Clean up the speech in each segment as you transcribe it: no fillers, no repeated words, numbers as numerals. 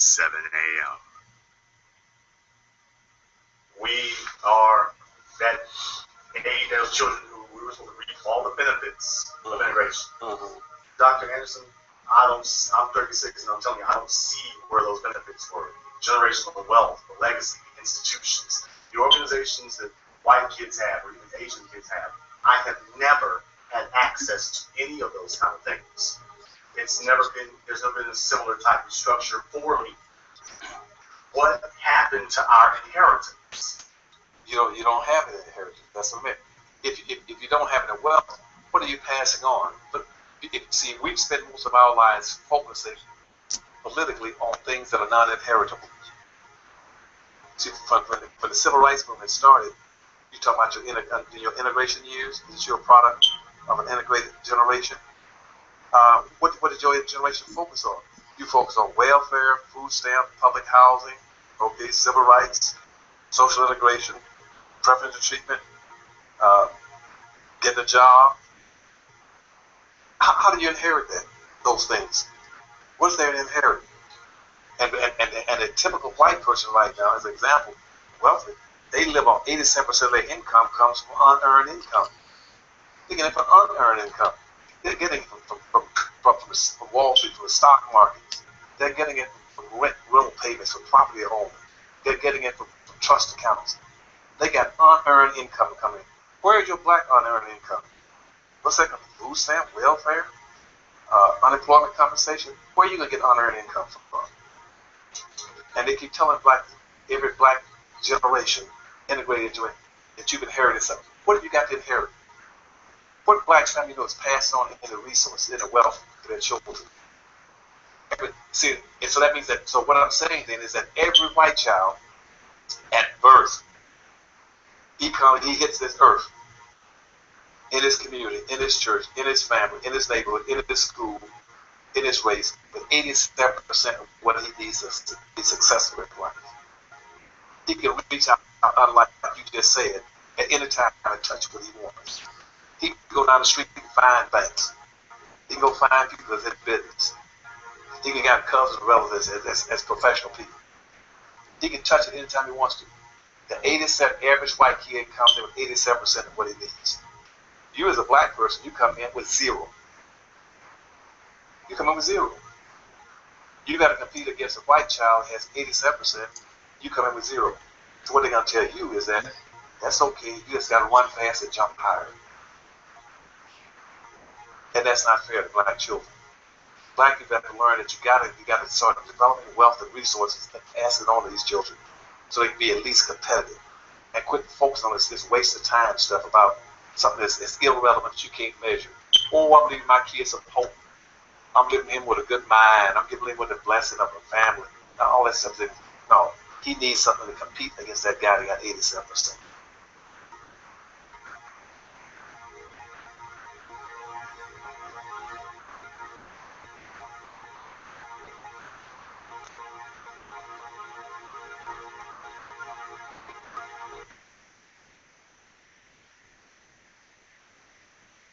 7 a.m. We are that age, those children who we were supposed to reap all the benefits of integration. Dr. Anderson, I'm 36 and I'm telling you, I don't see where those benefits were. Generational wealth, the legacy, institutions, the organizations that white kids have or even Asian kids have. I have never had access to any of those kind of things. There's never been a similar type of structure for me. What happened to our inheritance? You don't have an inheritance. That's what I meant. If you don't have any wealth, what are you passing on? But see, we've spent most of our lives focusing politically on things that are not inheritable. See, when the civil rights movement started, you talk about your integration years. Is your product of an integrated generation? What did your generation focus on? You focus on welfare, food stamp, public housing, okay, civil rights, social integration, preferential treatment, getting a job. How do you inherit those things? What's there to inherit? And a typical white person right now, as an example, wealthy, they live on 87% of their income comes from unearned income. They're getting it from unearned income. They're getting it from Wall Street, from the stock markets. They're getting it from rental payments, from property owners. They're getting it from trust accounts. They got unearned income coming. Where is your black unearned income? What's that? Food stamp, welfare, unemployment compensation? Where are you going to get unearned income from? And they keep telling every black generation integrated into it that you've inherited something. What have you got to inherit? What black family is passing on in the resources, in the wealth to their children? See, and so that means that, so what I'm saying then is that every white child at birth, he hits this earth, in his community, in his church, in his family, in his neighborhood, in his school, in his race, with 87% of what he needs to be successful in life. He can reach out, unlike you just said, at any time and touch what he wants. He can go down the street and find banks. He can go find people that's in business. He can get cousins and relatives as professional people. He can touch it anytime he wants to. The 87 average white kid comes in with 87% of what he needs. You as a black person, you come in with zero. You come in with zero. You got to compete against a white child who has 87%. You come in with zero. So what they're going to tell you is that that's okay. You just got to run fast and jump higher. And that's not fair to black children. Black people have to learn that you got to start developing wealth and resources and pass it on to these children so they can be at least competitive. And quit focusing on this waste of time stuff about something that's irrelevant that you can't measure. Oh, I'm leaving my kids some hope. I'm giving him with a good mind. I'm giving him with the blessing of a family. Now, all that stuff. No, he needs something to compete against that guy that got 87%.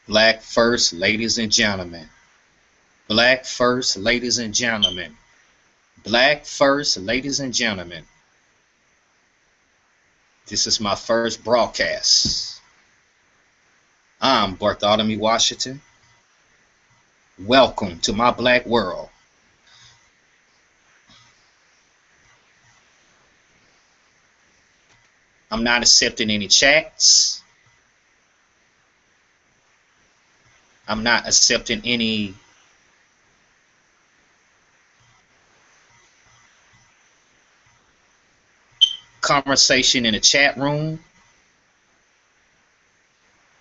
Black first, ladies and gentlemen. Black first, ladies and gentlemen. Black first, ladies and gentlemen. This is my first broadcast. I'm Bartholomew Washington. Welcome to my black world. I'm not accepting any chats. I'm not accepting any conversation in the chat room.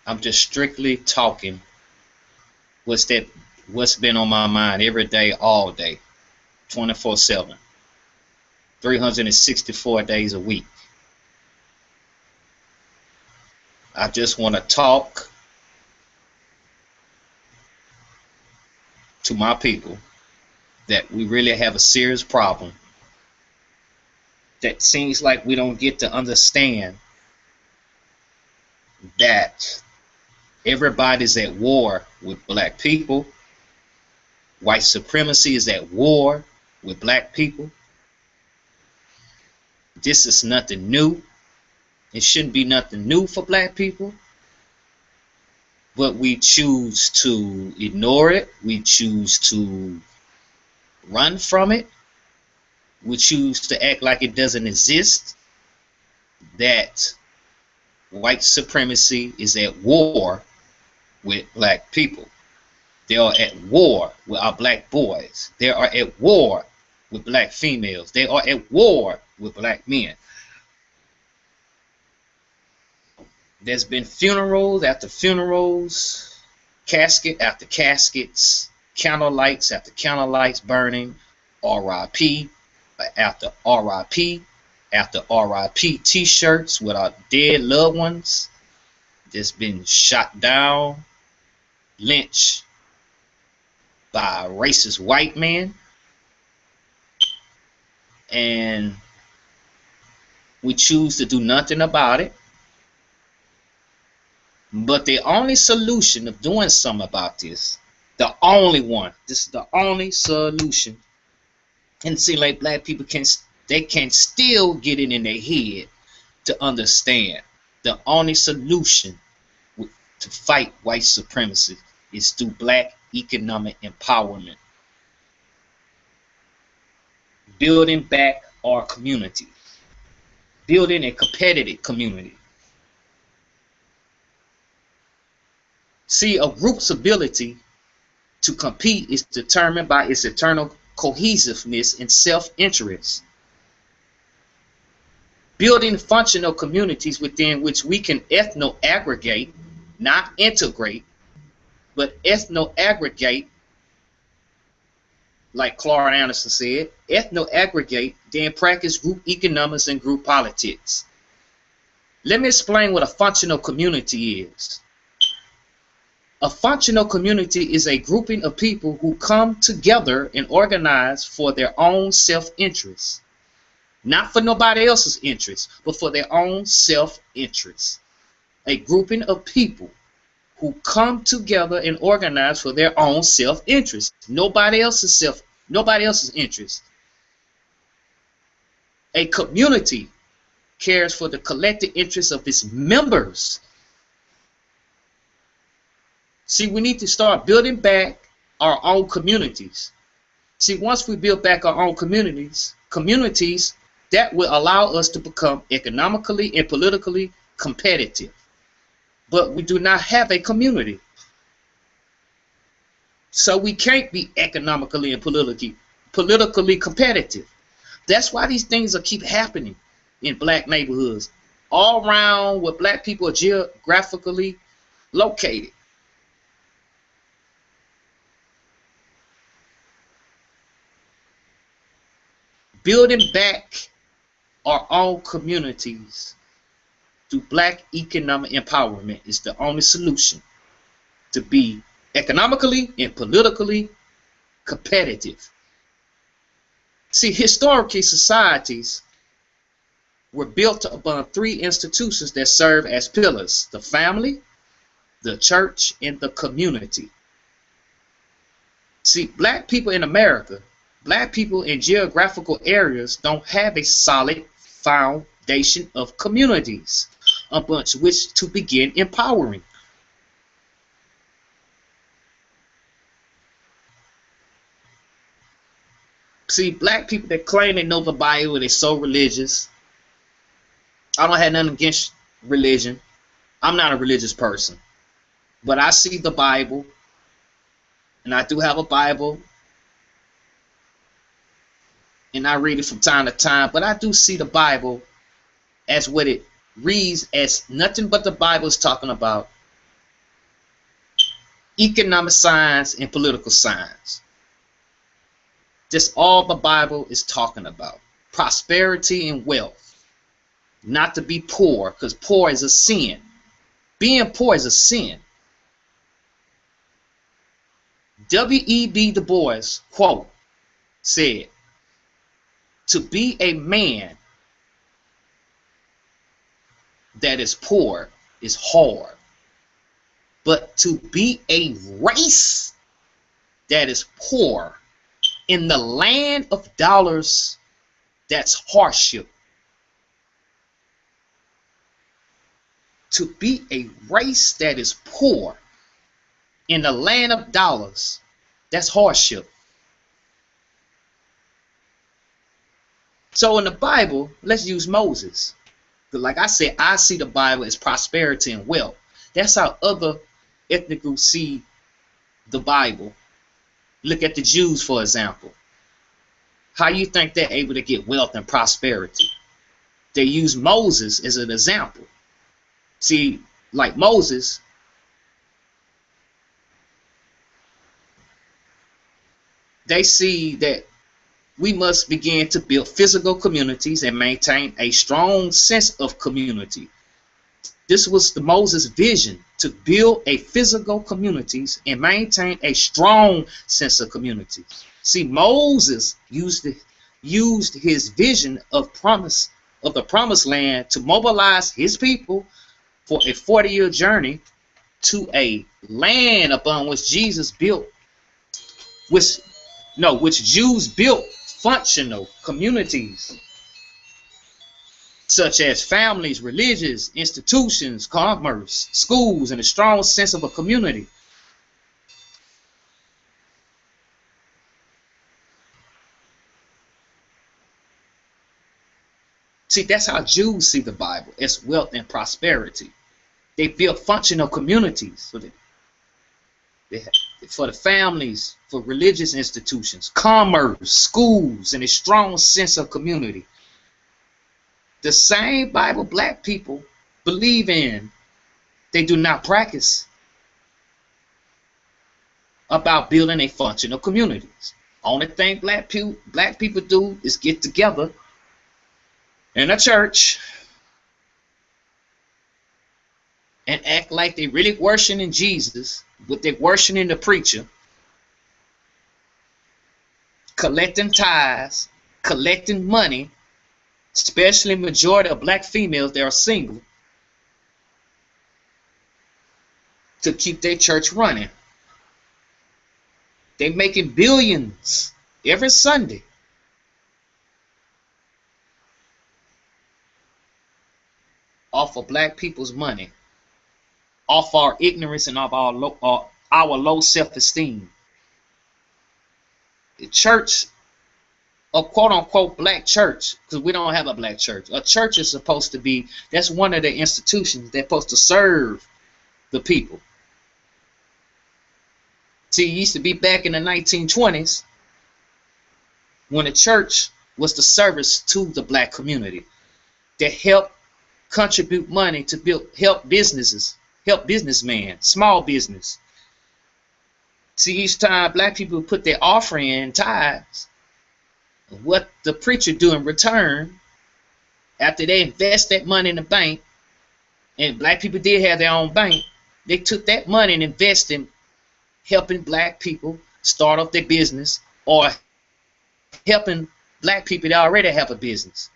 I'm just strictly talking what's been on my mind every day, all day, 24/7, 364 days a week. I just want to talk to my people that we really have a serious problem that seems like we don't get to understand that everybody's at war with black people. White supremacy is at war with black people. This is nothing new. It shouldn't be nothing new for black people. But we choose to ignore it. We choose to run from it. We choose to act like it doesn't exist. That white supremacy is at war with black people. They are at war with our black boys. They are at war with black females. They are at war with black men. There's been funerals after funerals, casket after caskets, candlelights after candlelights burning, RIP after RIP after RIP t-shirts with our dead loved ones that's been shot down, lynched by a racist white man. And we choose to do nothing about it. But the only solution of doing something about this, the only one, this is the only solution. And see, like black people can still get it in their head to understand the only solution to fight white supremacy is through black economic empowerment. Building back our community. Building a competitive community. See, a group's ability to compete is determined by its internal cohesiveness and self-interest. Building functional communities within which we can ethno-aggregate, not integrate, but ethno-aggregate, like Clark Anderson said, ethno-aggregate, then practice group economics and group politics. Let me explain what a functional community is. A functional community is a grouping of people who come together and organize for their own self-interest. Not for nobody else's interest, but for their own self-interest. A grouping of people who come together and organize for their own self-interest. Nobody else's interest. A community cares for the collective interests of its members. See, we need to start building back our own communities. See, once we build back our own communities, that will allow us to become economically and politically competitive. But we do not have a community. So we can't be economically and politically competitive. That's why these things will keep happening in black neighborhoods, all around where black people are geographically located. Building back our own communities through black economic empowerment is the only solution to be economically and politically competitive. See, historically, societies were built upon three institutions that serve as pillars: the family, the church, and the community. See, black people in America, black people in geographical areas don't have a solid foundation of communities upon which to begin empowering. See, black people that claim they know the Bible, they're so religious. I don't have nothing against religion. I'm not a religious person. But I see the Bible, and I do have a Bible, and I read it from time to time, but I do see the Bible as what it reads as nothing but the Bible is talking about economic science and political science. Just all the Bible is talking about. Prosperity and wealth. Not to be poor, because poor is a sin. Being poor is a sin. W.E.B. Du Bois, quote, said, "To be a man that is poor is hard, but to be a race that is poor in the land of dollars, that's hardship." to be a race that is poor in the land of dollars, that's hardship. So in the Bible, let's use Moses. Like I said, I see the Bible as prosperity and wealth. That's how other ethnic groups see the Bible. Look at the Jews, for example. How you think they're able to get wealth and prosperity? They use Moses as an example. See, like Moses, they see that we must begin to build physical communities and maintain a strong sense of community. This was the Moses' vision, to build a physical communities and maintain a strong sense of community. See, Moses used his vision of the promised land to mobilize his people for a 40-year journey to a land upon which Jesus built, which Jews built functional communities such as families, religious institutions, commerce, schools, and a strong sense of a community. See, that's how Jews see the Bible, as wealth and prosperity. They built functional communities for the families, for religious institutions, commerce, schools, and a strong sense of community. The same Bible black people believe in, they do not practice about building a functional communities. Only thing black people do is get together in a church and act like they really worshiping Jesus, but they worshiping the preacher, collecting tithes, collecting money, especially majority of black females that are single, to keep their church running. They making billions every Sunday. Off of black people's money, off our ignorance and of our low self-esteem. The church, a quote-unquote black church, because we don't have a black church. A church is supposed to be, that's one of the institutions that's supposed to serve the people. See, it used to be back in the 1920s when the church was the service to the black community that helped contribute money to help businessmen, small business. See, each time black people put their offering in tithes, what the preacher do in return, after they invest that money in the bank, and black people did have their own bank, they took that money and invested in helping black people start up their business, or helping black people that already have a business.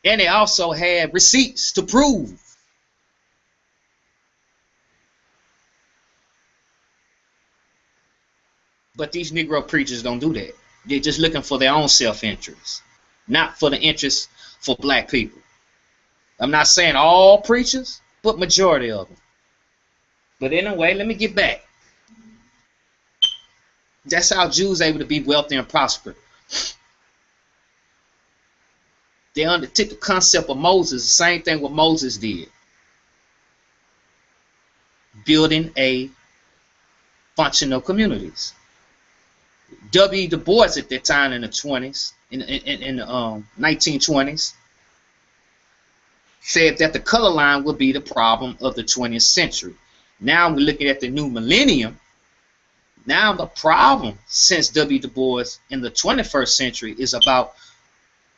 And they also had receipts to prove. But these Negro preachers don't do that. They're just looking for their own self-interest, not for the interest for black people. I'm not saying all preachers, but majority of them. But anyway, let me get back. That's how Jews are able to be wealthy and prosper. They undertook the concept of Moses, the same thing what Moses did. Building a functional communities. W. Du Bois at that time in the 20s, in the 1920s, said that the color line would be the problem of the 20th century. Now we're looking at the new millennium. Now the problem since W. Du Bois in the 21st century is about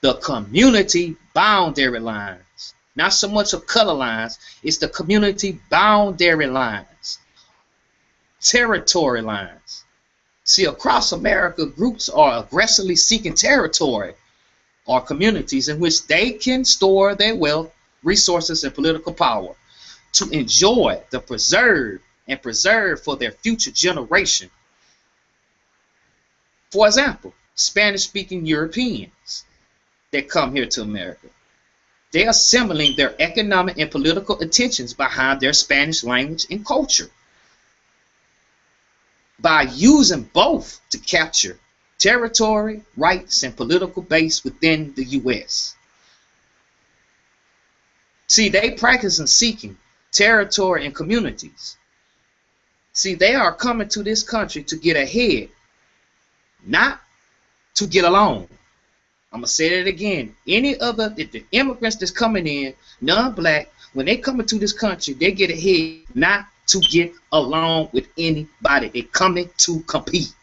the community boundary lines. Not so much of color lines, it's the community boundary lines, territory lines. See, across America, groups are aggressively seeking territory or communities in which they can store their wealth, resources, and political power to enjoy the preserve for their future generation. For example, Spanish-speaking Europeans that come here to America. They're assembling their economic and political intentions behind their Spanish language and culture by using both to capture territory, rights, and political base within the U.S. See, they practice in seeking territory and communities. See, they are coming to this country to get ahead, not to get along. I'm going to say that again. Any other, the immigrants that's coming in, non-black, when they come into this country, they get ahead, not to get along with anybody. They're coming to compete.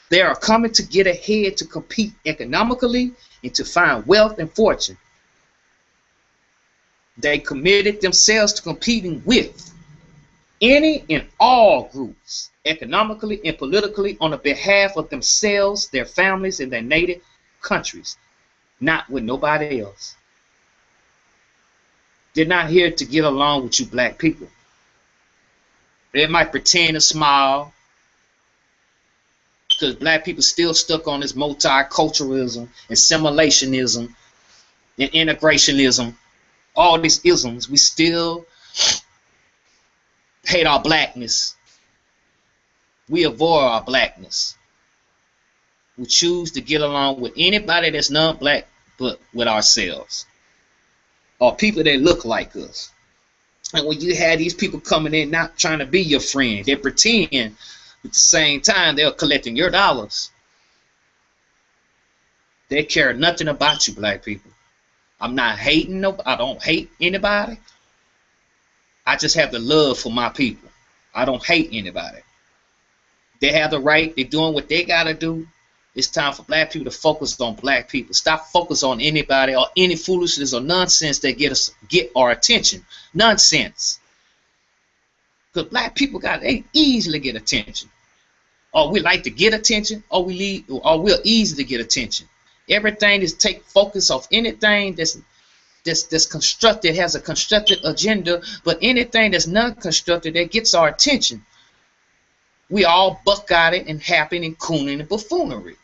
They are coming to get ahead, to compete economically and to find wealth and fortune. They committed themselves to competing with any and all groups, economically and politically, on the behalf of themselves, their families, and their native countries, not with nobody else. They're not here to get along with you black people. They might pretend to smile because black people still stuck on this multiculturalism, assimilationism, and integrationism, all these isms. We still hate our blackness. We avoid our blackness. We choose to get along with anybody that's non-black but with ourselves, or people that look like us. And when you have these people coming in not trying to be your friend, they pretend at the same time they're collecting your dollars. They care nothing about you black people. I'm not hating nobody. I don't hate anybody. I just have the love for my people. I don't hate anybody. They have the right. They're doing what they got to do. It's time for black people to focus on black people. Stop focusing on anybody or any foolishness or nonsense that get our attention. Nonsense. Because black people they easily get attention. Or we like to get attention, or we're easy to get attention. Everything is take focus off anything that's constructed, has a constructed agenda, but anything that's non-constructed that gets our attention, we all buck at it and happy and cooning and buffoonery.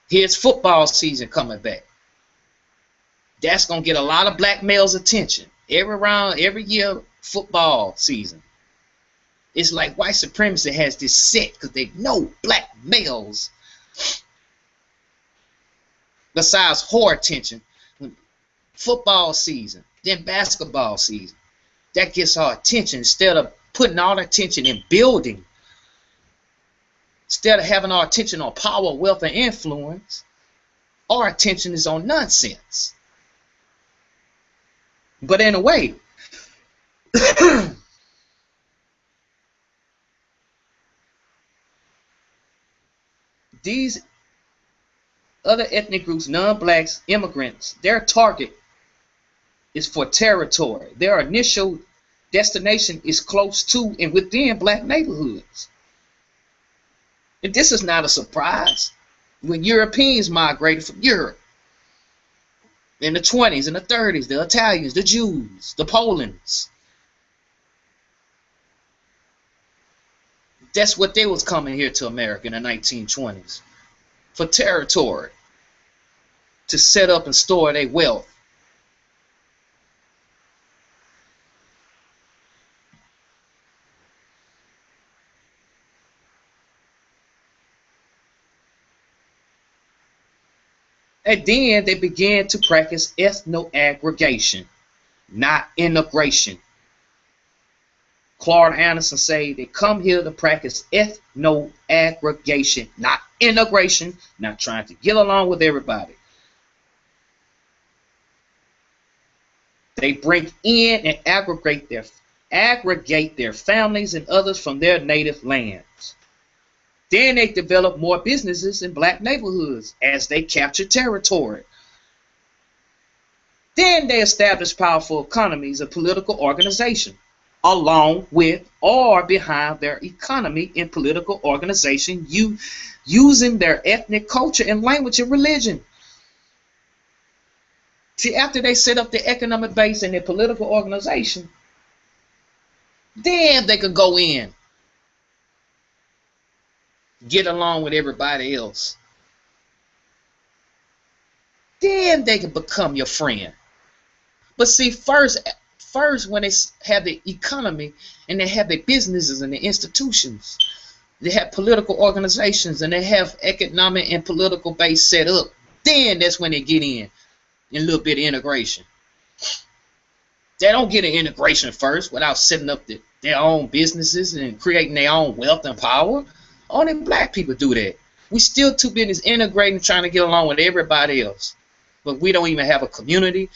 Here's football season coming back. That's gonna get a lot of black males' attention. Every year, football season. It's like white supremacy has this set because they know black males. Besides whore attention, football season, then basketball season, that gets our attention. Instead of putting all our attention in building, instead of having our attention on power, wealth, and influence, our attention is on nonsense. But in a way, these other ethnic groups, non-blacks, immigrants, their target is for territory. Their initial destination is close to and within black neighborhoods. And this is not a surprise. When Europeans migrated from Europe in the 20s and the 30s, the Italians, the Jews, the Polands, that's what they was coming here to America in the 1920s. For territory, to set up and store their wealth. And then they began to practice ethno-aggregation, not integration. Claude Anderson say they come here to practice ethno-aggregation, not integration, not trying to get along with everybody. They bring in and aggregate their families and others from their native lands. Then they develop more businesses in black neighborhoods as they capture territory. Then they establish powerful economies and political organization, along with or behind their economy and political organization, using their ethnic culture and language and religion. See, after they set up the economic base and their political organization, then they could go in, get along with everybody else. Then they can become your friend. But see, first when they have the economy and they have their businesses and their institutions, they have political organizations and they have economic and political base set up, then that's when they get in a little bit of integration. They don't get an integration first without setting up their own businesses and creating their own wealth and power. Only black people do that. We still too busy integrating, trying to get along with everybody else. But we don't even have a community.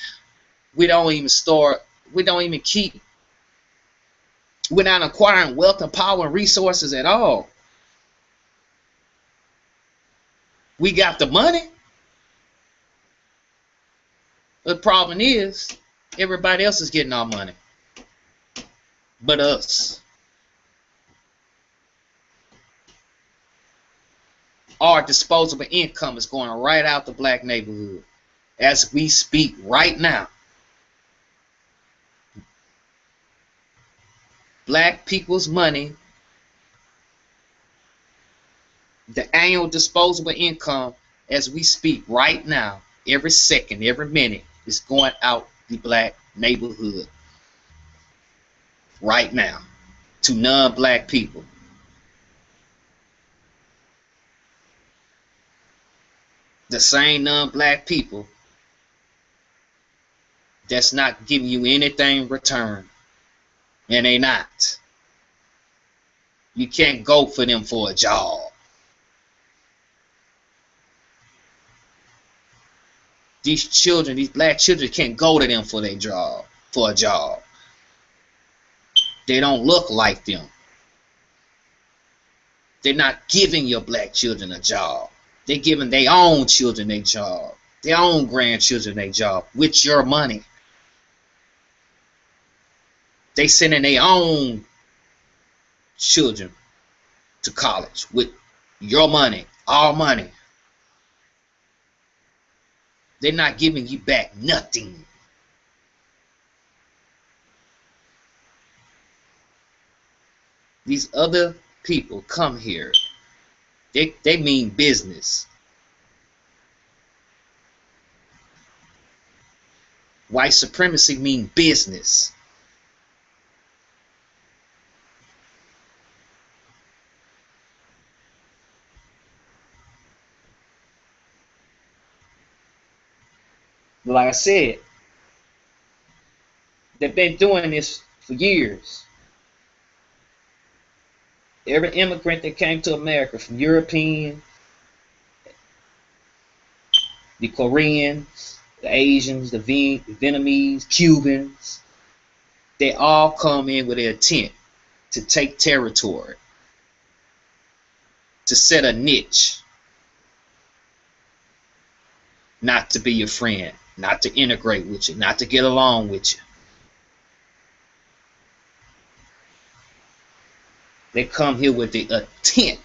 We don't even store. We don't even keep. We're not acquiring wealth and power and resources at all. We got the money. The problem is, everybody else is getting our money, but us. Our disposable income is going right out the black neighborhood as we speak right now. Black people's money, the annual disposable income as we speak right now, every second, every minute, is going out the black neighborhood right now to non-black people. The same non-black people that's not giving you anything in return. And they not. You can't go for them for a job. These children, these black children, can't go to them for their job, for a job. They don't look like them. They're not giving your black children a job. They're giving their own children a job, their own grandchildren a job with your money. They sending their own children to college with your money, our money. They're not giving you back nothing. These other people come here. They mean business. White supremacy mean business. Like I said, they've been doing this for years. Every immigrant that came to America, from Europeans, the Koreans, the Asians, the Vietnamese, Cubans, they all come in with the intent to take territory, to set a niche, not to be your friend, not to integrate with you, not to get along with you. They come here with the intent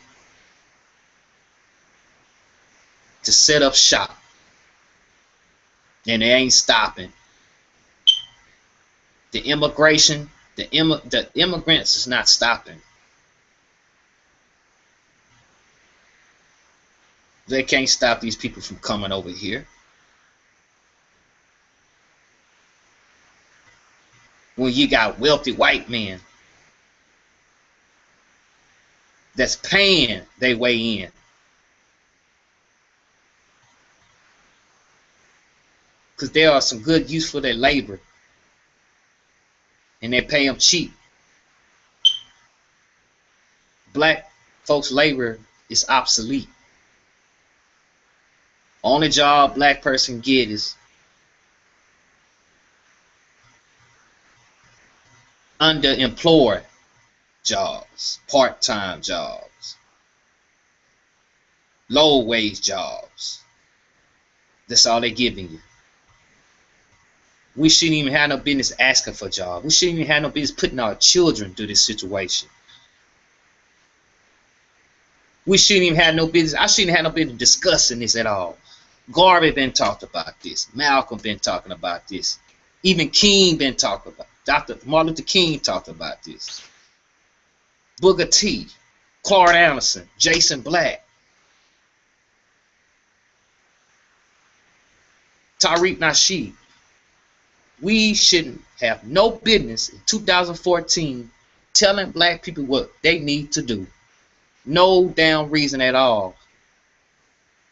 to set up shop, and they ain't stopping. The immigration, the immigrants is not stopping. They can't stop these people from coming over here. When you got wealthy white men that's paying their way in. Because there are some good use for their labor. And they pay them cheap. Black folks' labor is obsolete. Only job black person get is underemployed jobs, part-time jobs, low-wage jobs. That's all they're giving you. We shouldn't even have no business asking for jobs. We shouldn't even have no business putting our children through this situation. We shouldn't even have no business. I shouldn't have no business discussing this at all. Garvey been talked about this. Malcolm been talking about this. Even King been talking about. Dr. Martin Luther King talked about this. Booker T, Clark Anderson, Jason Black, Tariq Nasheed. We shouldn't have no business in 2014 telling black people what they need to do. No damn reason at all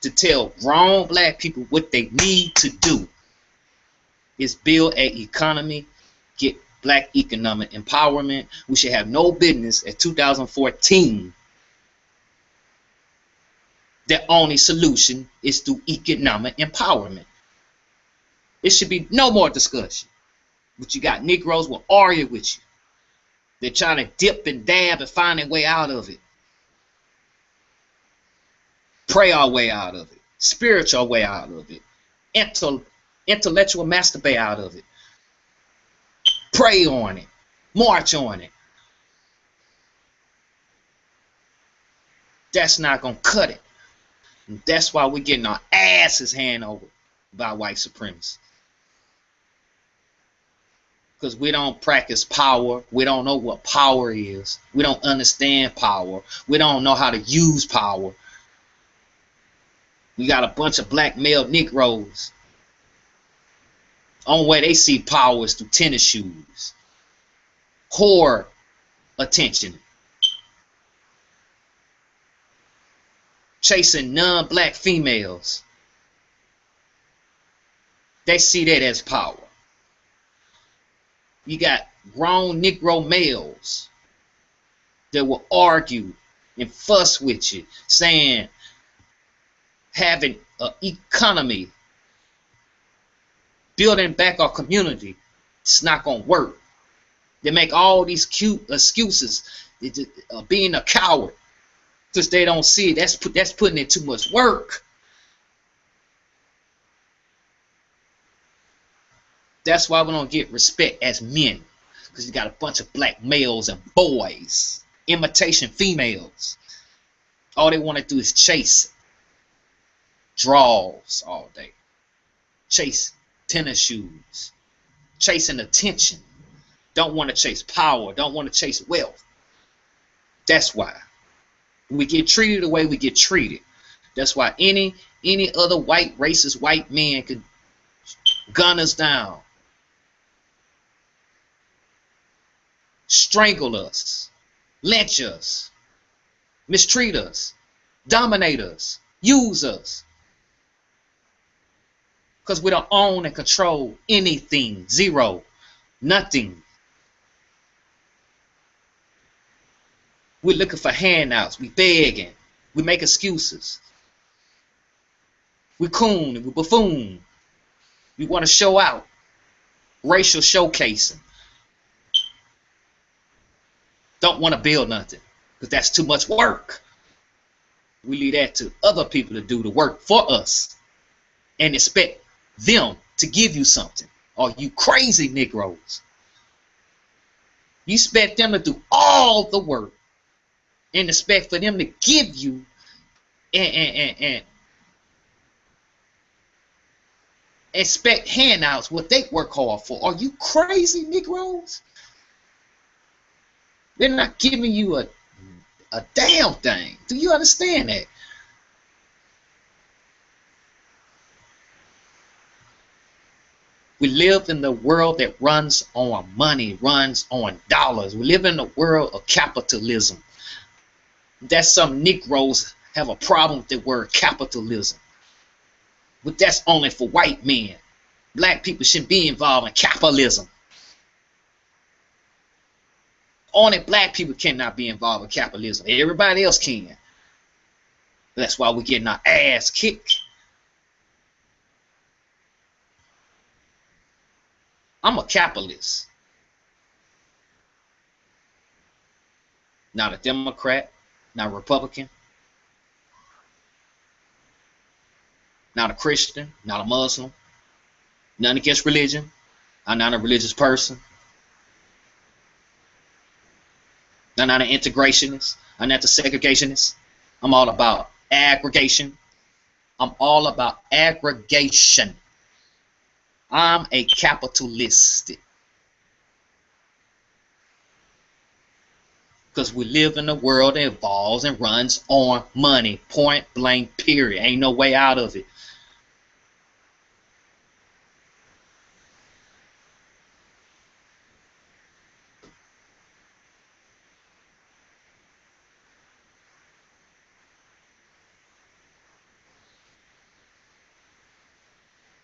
to tell grown black people what they need to do is build an economy, get black economic empowerment. We should have no business at 2014. The only solution is through economic empowerment. It should be no more discussion. But you got Negroes will argue with you. They're trying to dip and dab and find their way out of it. Pray our way out of it. Spiritual way out of it. Intellectual masturbate out of it. Pray on it. March on it. That's not going to cut it. And that's why we're getting our asses handed over by white supremacists. Because we don't practice power. We don't know what power is. We don't understand power. We don't know how to use power. We got a bunch of black male Negroes. Only way they see power is through tennis shoes. Whore attention. Chasing non-black females. They see that as power. You got grown Negro males that will argue and fuss with you, saying having an economy, building back our community, it's not going to work. They make all these cute excuses, being a coward, because they don't see it. That's putting in too much work. That's why we don't get respect as men, because you got a bunch of black males and boys, imitation females. All they want to do is chase draws all day, chase tennis shoes, chasing attention. Don't want to chase power. Don't want to chase wealth. That's why we get treated the way we get treated. That's why any other white racist white man could gun us down, strangle us, lynch us, mistreat us, dominate us, use us. Because we don't own and control anything. Zero. Nothing. We're looking for handouts. We begging. We make excuses. We coon and we buffoon. We want to show out. Racial showcasing. Don't want to build nothing, because that's too much work. We leave that to other people to do the work for us and expect them to give you something. Are you crazy, Negroes? You expect them to do all the work and expect for them to give you and expect handouts what they work hard for. Are you crazy, Negroes? They're not giving you a damn thing. Do you understand that? We live in the world that runs on money, runs on dollars. We live in a world of capitalism. That's some Negroes have a problem with the word capitalism. But that's only for white men. Black people shouldn't be involved in capitalism. Only black people cannot be involved in capitalism. Everybody else can. That's why we're getting our ass kicked. I'm a capitalist. Not a Democrat, not a Republican, not a Christian, not a Muslim, none against religion. I'm not a religious person. I'm not an integrationist. I'm not a segregationist. I'm all about aggregation. I'm all about aggregation. I'm a capitalist. Because we live in a world that evolves and runs on money. Point blank, period. Ain't no way out of it.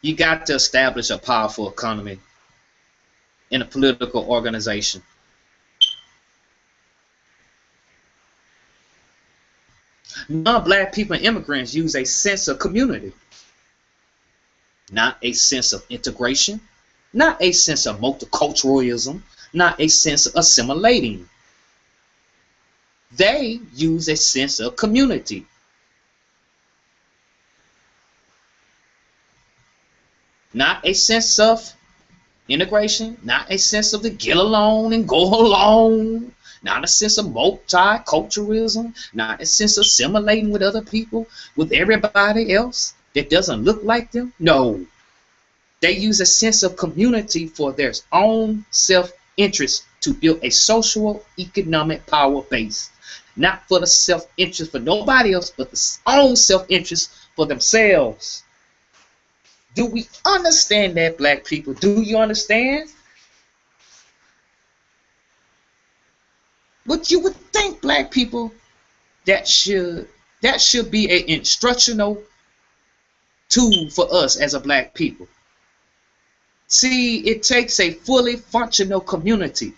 You got to establish a powerful economy in a political organization. Non-black people and immigrants use a sense of community, not a sense of integration, not a sense of multiculturalism, not a sense of assimilating. They use a sense of community. Not a sense of integration, not a sense of the get along and go along, not a sense of multiculturalism, not a sense of assimilating with other people, with everybody else that doesn't look like them. No. They use a sense of community for their own self-interest to build a social economic power base. Not for the self-interest for nobody else, but the own self-interest for themselves. Do we understand that, black people? Do you understand? What you would think, black people, that should be an instructional tool for us as a black people. See, it takes a fully functional community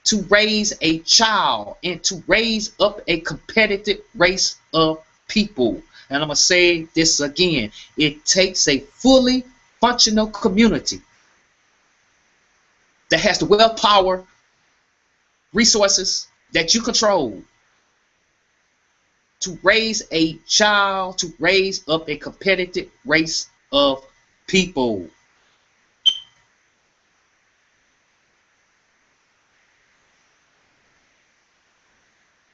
to raise a child and to raise up a competitive race of people. And I'm going to say this again. It takes a fully functional community that has the wealth, power, resources that you control to raise a child, to raise up a competitive race of people.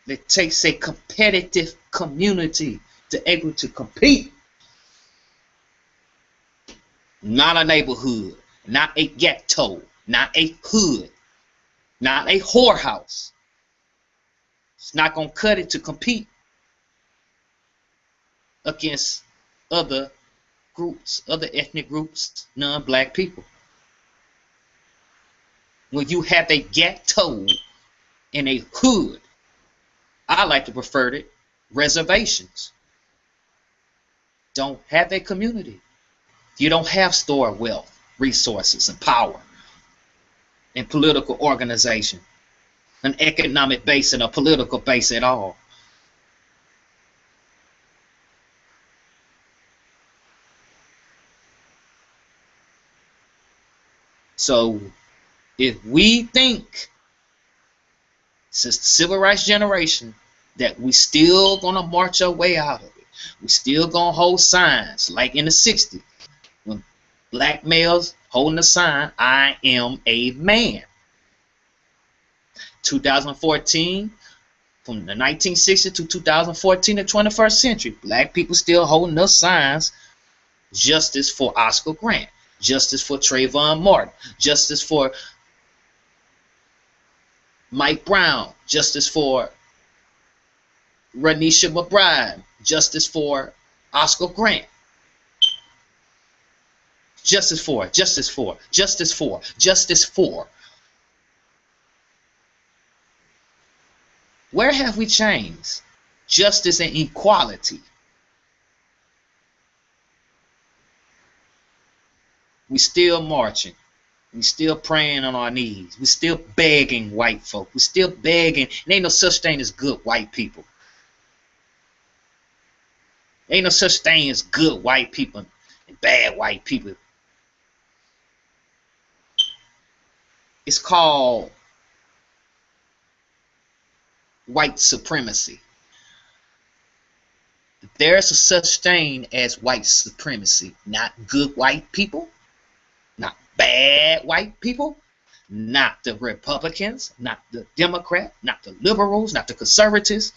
It takes a competitive community to be able to compete. Not a neighborhood, not a ghetto, not a hood, not a whorehouse. It's not going to cut it to compete against other groups, other ethnic groups, non-black people. When you have a ghetto and a hood, I like to prefer it, reservations. Don't have a community. You don't have stored wealth, resources, and power, and political organization, an economic base and a political base at all. So if we think since the civil rights generation that we still gonna march our way out of it, we still gonna hold signs like in the 60s when black males holding a sign, I am a man. 2014, from the 1960s to 2014, the 21st century, black people still holding those signs. Justice for Oscar Grant, justice for Trayvon Martin, justice for Mike Brown, justice for Renisha McBride, justice for Oscar Grant. Justice for, justice for, justice for, justice for. Where have we changed? Justice and equality. We still marching. We still praying on our knees. We still begging white folk. We still begging. There ain't no such thing as good white people. There ain't no such thing as good white people and bad white people. It's called white supremacy. There's a such thing as white supremacy, not good white people, not bad white people, not the Republicans, not the Democrats, not the liberals, not the conservatives.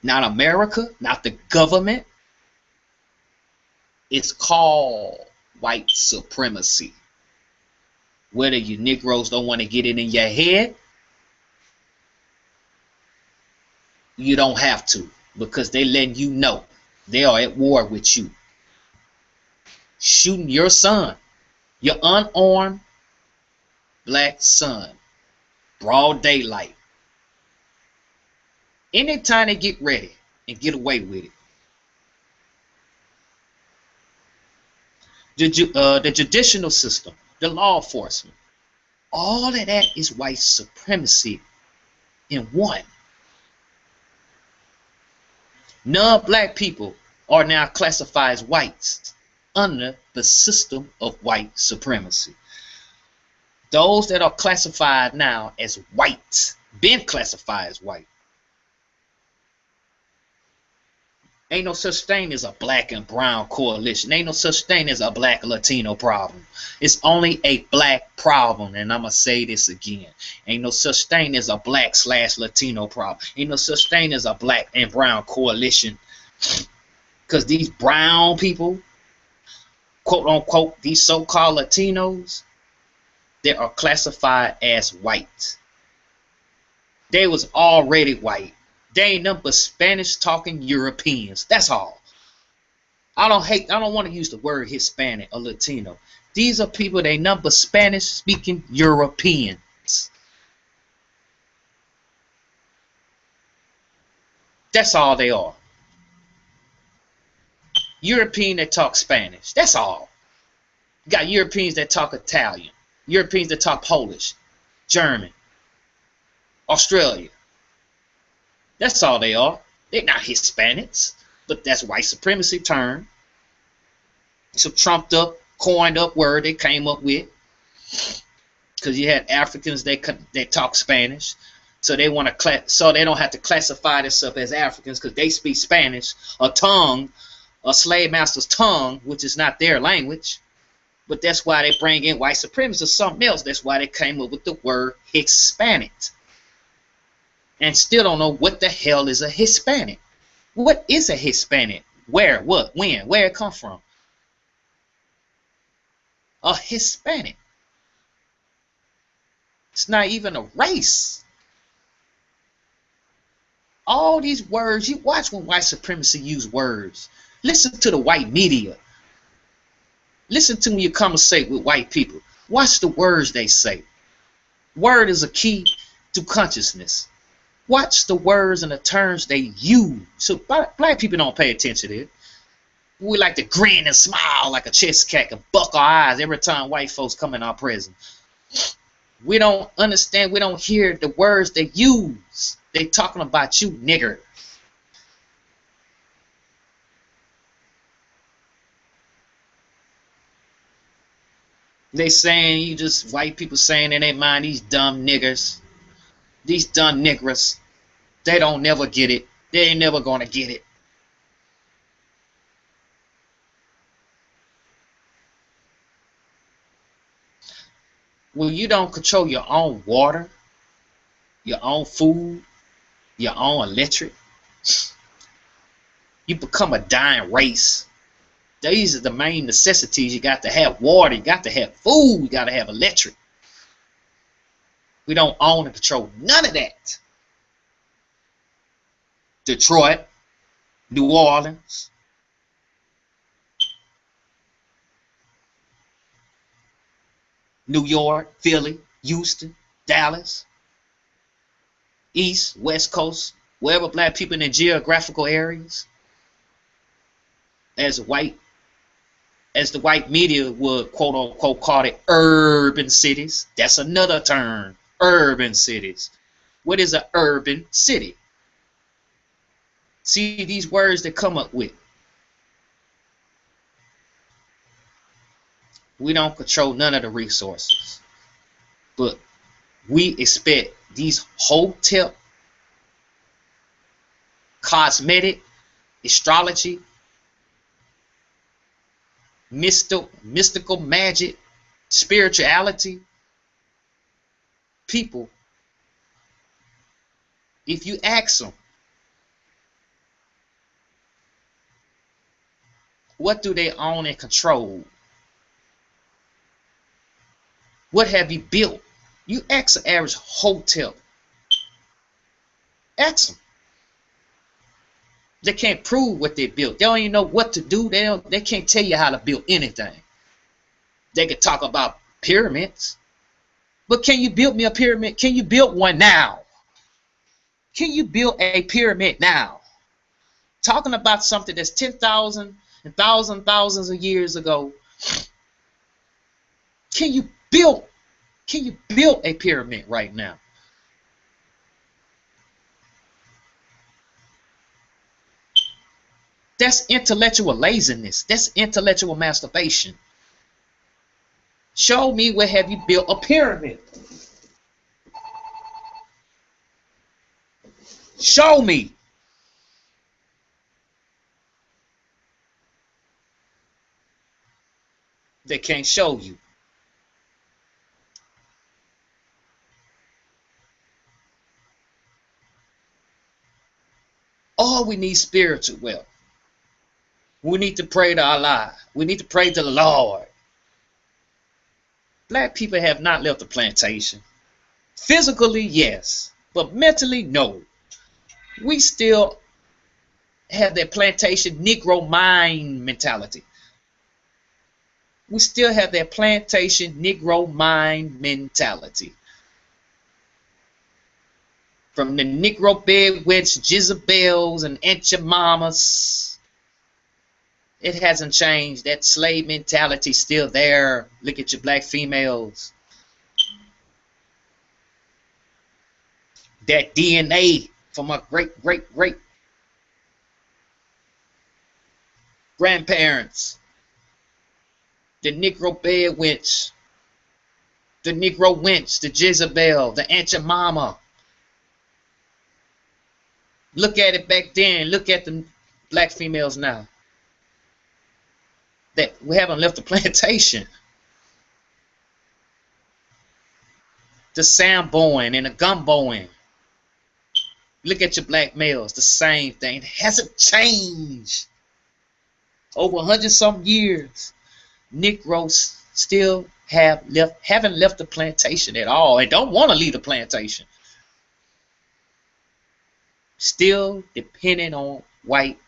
Not America, not the government. It's called white supremacy. Whether you Negroes don't want to get it in your head, you don't have to, because they letting you know they are at war with you. Shooting your son, your unarmed black son, broad daylight. Anytime they get ready and get away with it. The judicial system, the law enforcement, all of that is white supremacy in one. Non-black people are now classified as whites under the system of white supremacy. Those that are classified now as white, been classified as white. Ain't no such thing as a black and brown coalition. Ain't no such thing as a black Latino problem. It's only a black problem, and I'm going to say this again. Ain't no such thing as a black/Latino problem. Ain't no such thing as a black and brown coalition. Because these brown people, quote unquote, these so-called Latinos, they are classified as white. They was already white. They ain't nothing but Spanish talking Europeans. That's all. I don't want to use the word Hispanic or Latino. These are people, they nothing but Spanish speaking Europeans. That's all they are. European that talk Spanish. That's all. You got Europeans that talk Italian. Europeans that talk Polish, German, Australia. That's all they are. They're not Hispanics, but that's white supremacy term. It's a trumped up, coined up word they came up with. Because you had Africans that talk Spanish, so they want to so they don't have to classify themselves as Africans because they speak Spanish, a slave master's tongue, which is not their language. But that's why they bring in white supremacy or something else. That's why they came up with the word Hispanic. And still don't know what the hell is a Hispanic. What is a Hispanic? Where? What? When? Where it come from? A Hispanic. It's not even a race. All these words, you watch when white supremacy use words. Listen to the white media. Listen to when you conversate with white people. Watch the words they say. Word is a key to consciousness. Watch the words and the terms they use. So black people don't pay attention to it. We like to grin and smile like a chess cat and buck our eyes every time white folks come in our presence. We don't understand. We don't hear the words they use. They talking about you, nigger. They saying you just white people saying in their mind these dumb niggers. These dumb niggers, they don't never get it. They ain't never gonna get it. When you don't control your own water, your own food, your own electric, you become a dying race. These are the main necessities. You got to have water, you got to have food, you got to have electric. We don't own and control none of that. Detroit, New Orleans, New York, Philly, Houston, Dallas, East, West Coast, wherever black people in the geographical areas, as the white media would quote unquote call it urban cities. That's another term. Urban cities. What is an urban city? See these words they come up with. We don't control none of the resources. But we expect these hotel, cosmetic, astrology, mystical magic, spirituality, people, if you ask them, what do they own and control? What have you built? You ask an average hotel. Ask them. They can't prove what they built. They don't even know what to do. They can't tell you how to build anything. They can talk about pyramids. But can you build me a pyramid? Can you build one now? Can you build a pyramid now? Talking about something that's 10,000 and thousands of years ago. Can you build a pyramid right now? That's intellectual laziness. That's intellectual masturbation. Show me where have you built a pyramid. Show me. They can't show you. All we need spiritual wealth. We need to pray to Allah. We need to pray to the Lord. Black people have not left the plantation. Physically, yes, but mentally, no. We still have that plantation Negro mind mentality. We still have that plantation Negro mind mentality. From the Negro bedwetch Jezebels and Aunt Your Mamas, it hasn't changed. That slave mentality still there. Look at your black females. That DNA from our great grandparents. The Negro bedwetch. The Negro wench. The Jezebel. The Aunt Your Mama. Look at it back then. Look at the black females now. That we haven't left the plantation. The Samboing and the Gumboing. Look at your black males. The same thing. It hasn't changed. Over 100-some years, Negroes still haven't left the plantation at all and don't want to leave the plantation. Still depending on white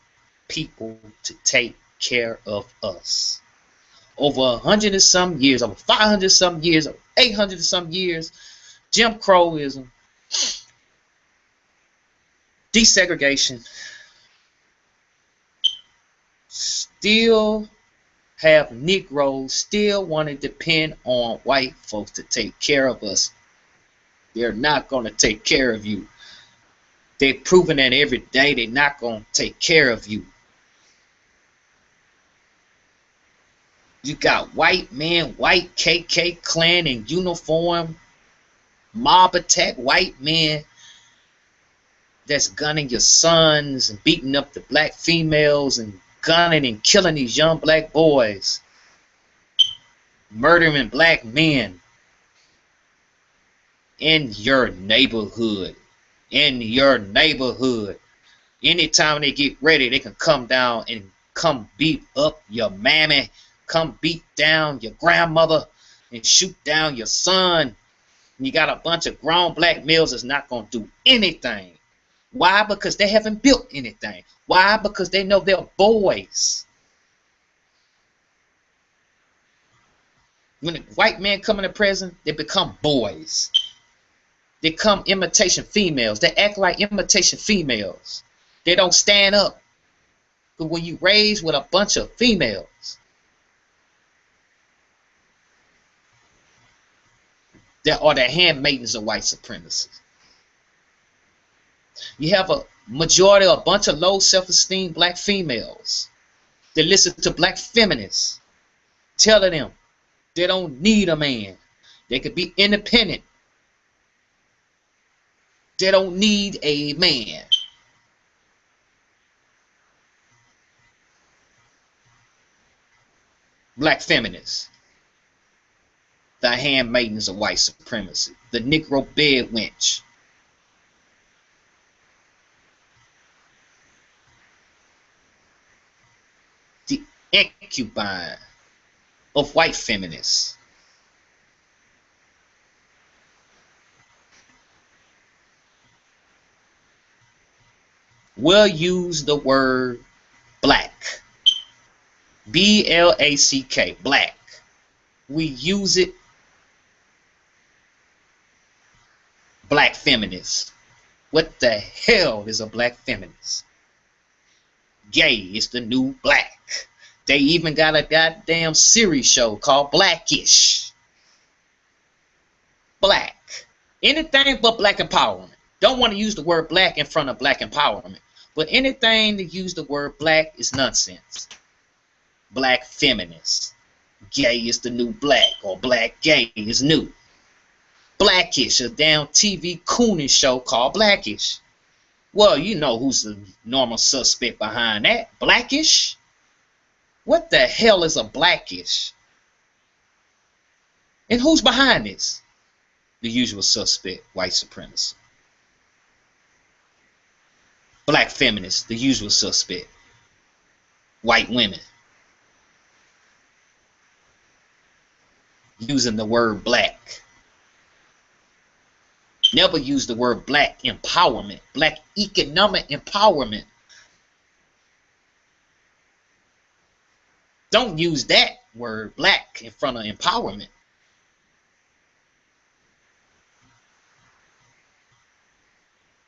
people to take care of us. Over 100-some years, over 500-some years, over 800-some years, Jim Crowism, desegregation, still have Negroes still want to depend on white folks to take care of us. They're not going to take care of you. They're proving that every day they're not going to take care of you. You got white men, white KK clan in uniform, mob attack white men that's gunning your sons and beating up the black females and gunning and killing these young black boys, murdering black men in your neighborhood. In your neighborhood. Anytime they get ready, they can come down and come beat up your mammy, come beat down your grandmother, and shoot down your son. And you got a bunch of grown black males that's not going to do anything. Why? Because they haven't built anything. Why? Because they know they're boys. When the white men come into prison, they become boys. They come imitation females. They act like imitation females. They don't stand up. But when you raised with a bunch of females, that are the handmaidens of white supremacy. You have a majority, a bunch of low self-esteem black females that listen to black feminists telling them they don't need a man. They could be independent. They don't need a man. Black feminists. The handmaidens of white supremacy. The Negro bed wench. The concubine of white feminists. We'll use the word black. B-L-A-C-K, black. We use it. Black feminists. What the hell is a black feminist? Gay is the new black. They even got a goddamn series show called Blackish. Black. Anything but black empowerment. Don't want to use the word black in front of black empowerment. But anything to use the word black is nonsense. Black feminist. Gay is the new black, or black gay is new. Blackish, a damn TV cooning show called Blackish. Well, you know who's the normal suspect behind that. Blackish? What the hell is a Blackish? And who's behind this? The usual suspect, white supremacy. Black feminists, the usual suspect, white women. Using the word black. Never use the word black empowerment, black economic empowerment. Don't use that word black in front of empowerment.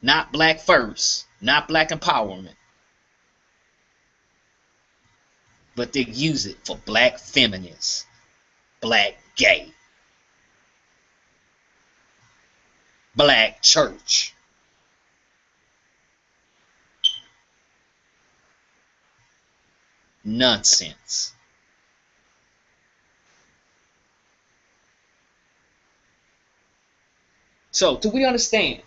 Not black first, not black empowerment. But they use it for black feminists, black gay, black church. Nonsense. So, do we understand?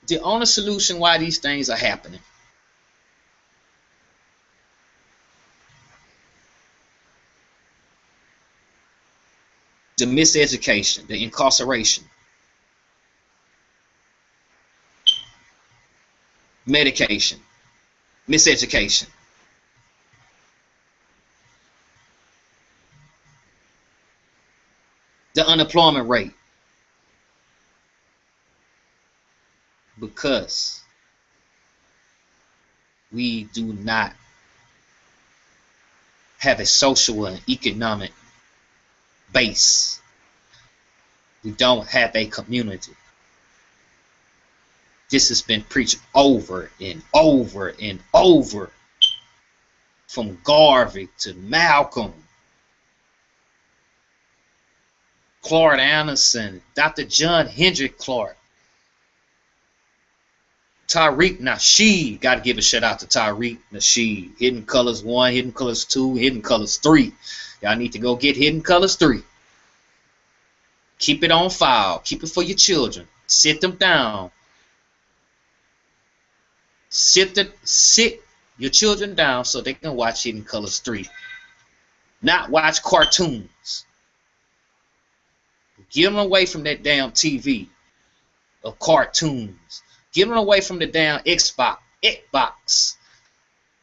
The only solution why these things are happening. The miseducation, the incarceration, medication, miseducation. The unemployment rate. Because we do not have a social and economic base. We don't have a community. This has been preached over and over and over, from Garvey to Malcolm, Clark Anderson, Dr. John Hendrick Clark, Tariq Nasheed. Got to give a shout out to Tariq Nasheed. Hidden Colors 1, Hidden Colors 2, Hidden Colors 3. Y'all need to go get Hidden Colors 3. Keep it on file. Keep it for your children. Sit them down. Sit your children down so they can watch Hidden Colors 3. Not watch cartoons. Get them away from that damn TV of cartoons. Get them away from the damn Xbox.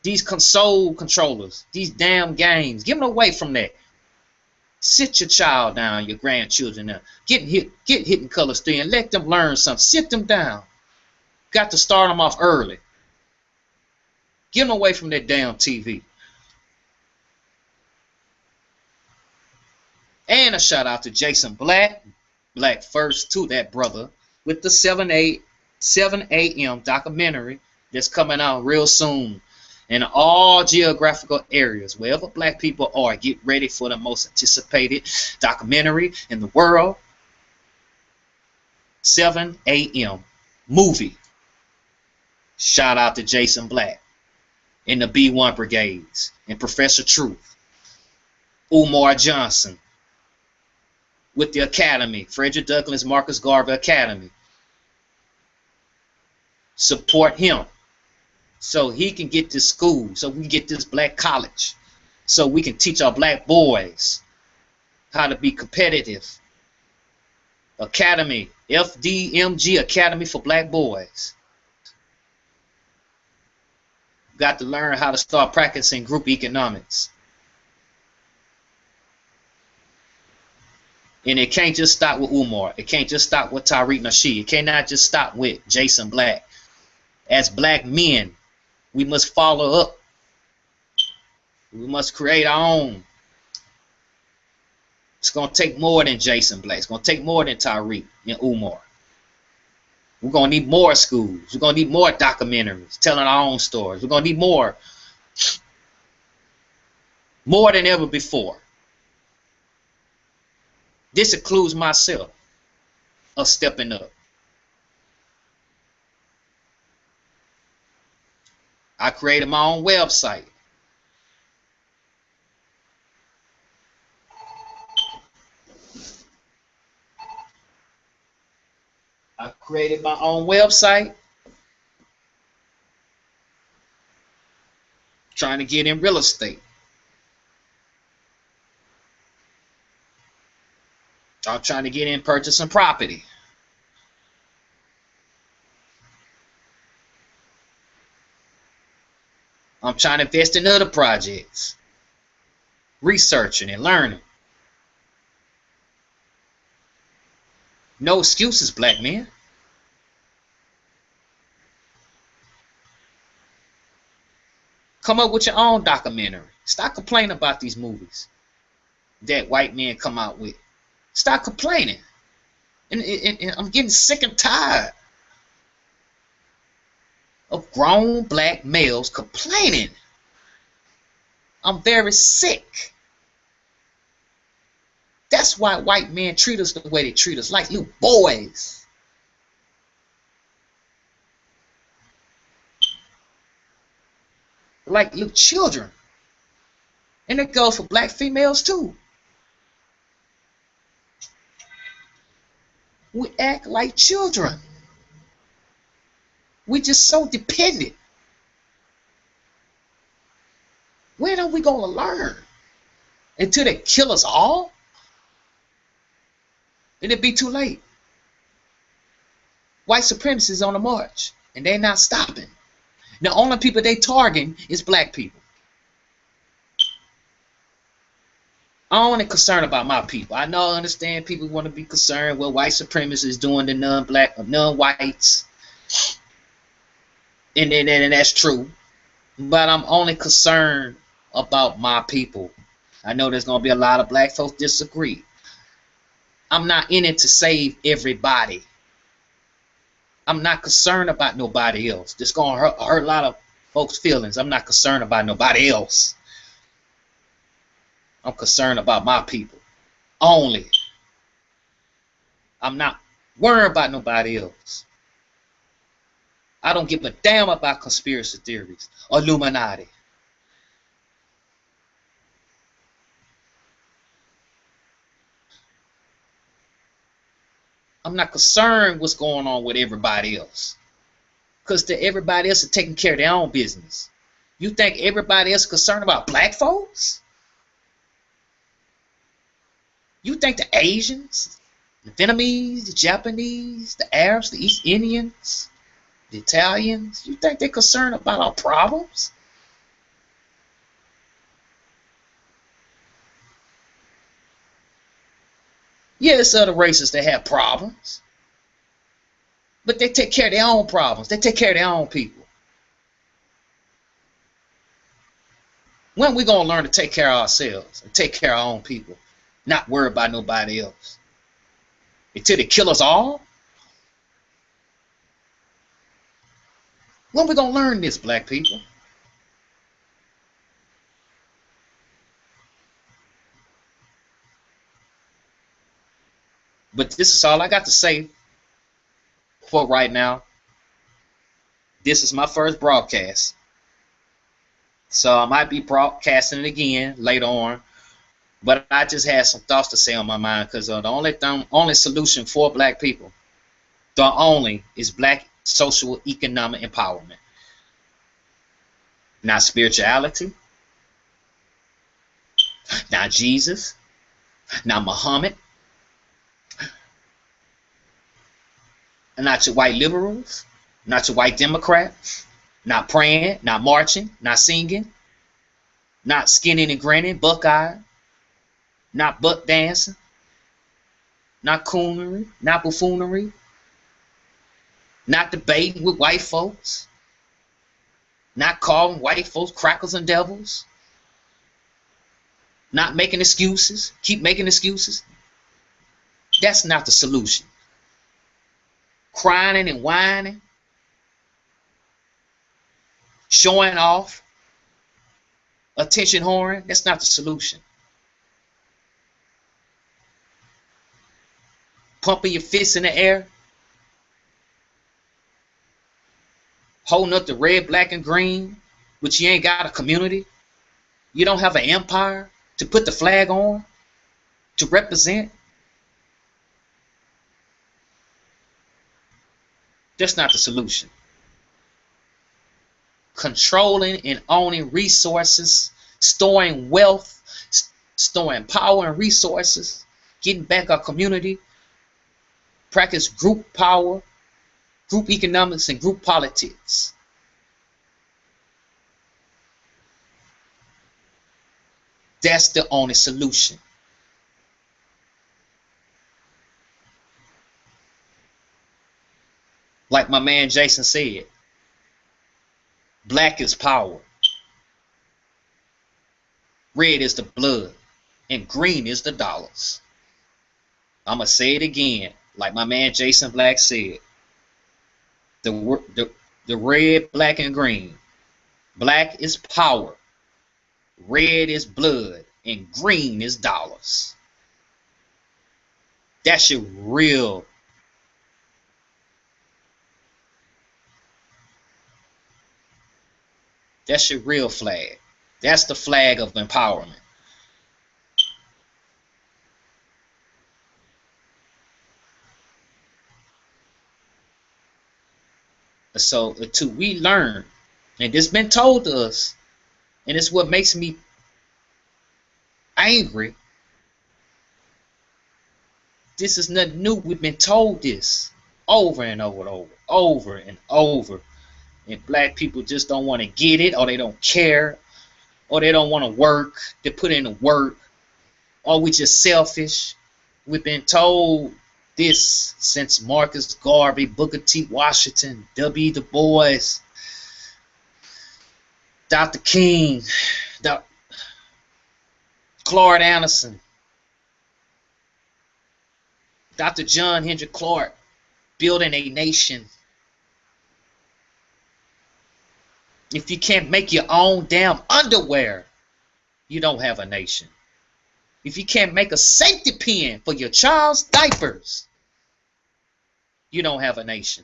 These console controllers. These damn games. Get them away from that. Sit your child down, your grandchildren down. Get Hidden Colors 3 and let them learn something. Sit them down. Got to start them off early. Get them away from that damn TV. And a shout out to Jason Black First to that brother, with the 7 a.m. documentary that's coming out real soon. In all geographical areas, wherever black people are, get ready for the most anticipated documentary in the world. 7 a.m. movie. Shout out to Jason Black and the B1 Brigades and Professor Truth. Umar Johnson with the Academy, Frederick Douglass Marcus Garvey Academy. Support him so he can get to school, so we can get this black college, so we can teach our black boys how to be competitive. Academy, FDMG Academy for Black Boys. Got to learn how to start practicing group economics. And it can't just stop with Umar. It can't just stop with Tariq Nasheed. It cannot just stop with Jason Black. As black men, we must follow up. We must create our own. It's going to take more than Jason Black. It's going to take more than Tyreek and Umar. We're going to need more schools. We're going to need more documentaries telling our own stories. We're going to need more than ever before. This includes myself of stepping up. I created my own website. Trying to get in real estate. I'm trying to get in purchasing property. I'm trying to invest in other projects. Researching and learning. No excuses, black men. Come up with your own documentary. Stop complaining about these movies that white men come out with. Stop complaining. And I'm getting sick and tired of grown black males complaining. I'm very sick. That's why white men treat us the way they treat us, like little boys. Like little children. And it goes for black females too. We act like children. We just so dependent. When are we going to learn? Until they kill us all? Then it'd be too late. White supremacy is on the march, and they're not stopping. The only people they targeting is black people. I'm only concerned about my people. I know, I understand people want to be concerned what white supremacists is doing to non-black or non-whites. And that's true. But I'm only concerned about my people. I know there's going to be a lot of black folks disagree. I'm not in it to save everybody. I'm not concerned about nobody else. This going to hurt a lot of folks' feelings. I'm not concerned about nobody else. I'm concerned about my people only. I'm not worried about nobody else. I don't give a damn about conspiracy theories or Illuminati. I'm not concerned what's going on with everybody else. Because everybody else is taking care of their own business. You think everybody else is concerned about black folks? You think the Asians, the Vietnamese, the Japanese, the Arabs, the East Indians, the Italians, you think they're concerned about our problems? Yeah, there's other races that have problems. But they take care of their own problems. They take care of their own people. When are we going to learn to take care of ourselves and take care of our own people? Not worry about nobody else. Until they kill us all? When are we going to learn this, black people? But this is all I got to say for right now. This is my first broadcast. So I might be broadcasting it again later on. But I just had some thoughts to say on my mind, because the only solution for black people, is black social economic empowerment. Not spirituality, not Jesus, not Muhammad, not your white liberals, not your white Democrats, not praying, not marching, not singing, not skinning and grinning, buckeye. Not butt dancing, not coonery, not buffoonery, not debating with white folks, not calling white folks crackers and devils, not making excuses, keep making excuses. That's not the solution. Crying and whining, showing off, attention whoring, that's not the solution. Pumping your fists in the air, holding up the red, black, and green, but you ain't got a community. You don't have an empire to put the flag on, to represent. That's not the solution. Controlling and owning resources, storing wealth, storing power and resources, getting back our community, practice group power, group economics, and group politics. That's the only solution. Like my man Jason said, black is power, red is the blood, and green is the dollars. I'm going to say it again, like my man Jason Black said. The red, black, and green. Black is power, red is blood, and green is dollars. That's your real flag. That's the flag of empowerment. So until we learn, and this been told to us, and it's what makes me angry. This is nothing new. We've been told this over and over and over. And black people just don't want to get it, or they don't care, or they don't want to work. They put in the work, or we just selfish. We've been told this since Marcus Garvey, Booker T. Washington, W. Du Bois, Dr. King, Claude Anderson, Dr. John Henry Clark, building a nation. If you can't make your own damn underwear, you don't have a nation. If you can't make a safety pin for your child's diapers, you don't have a nation.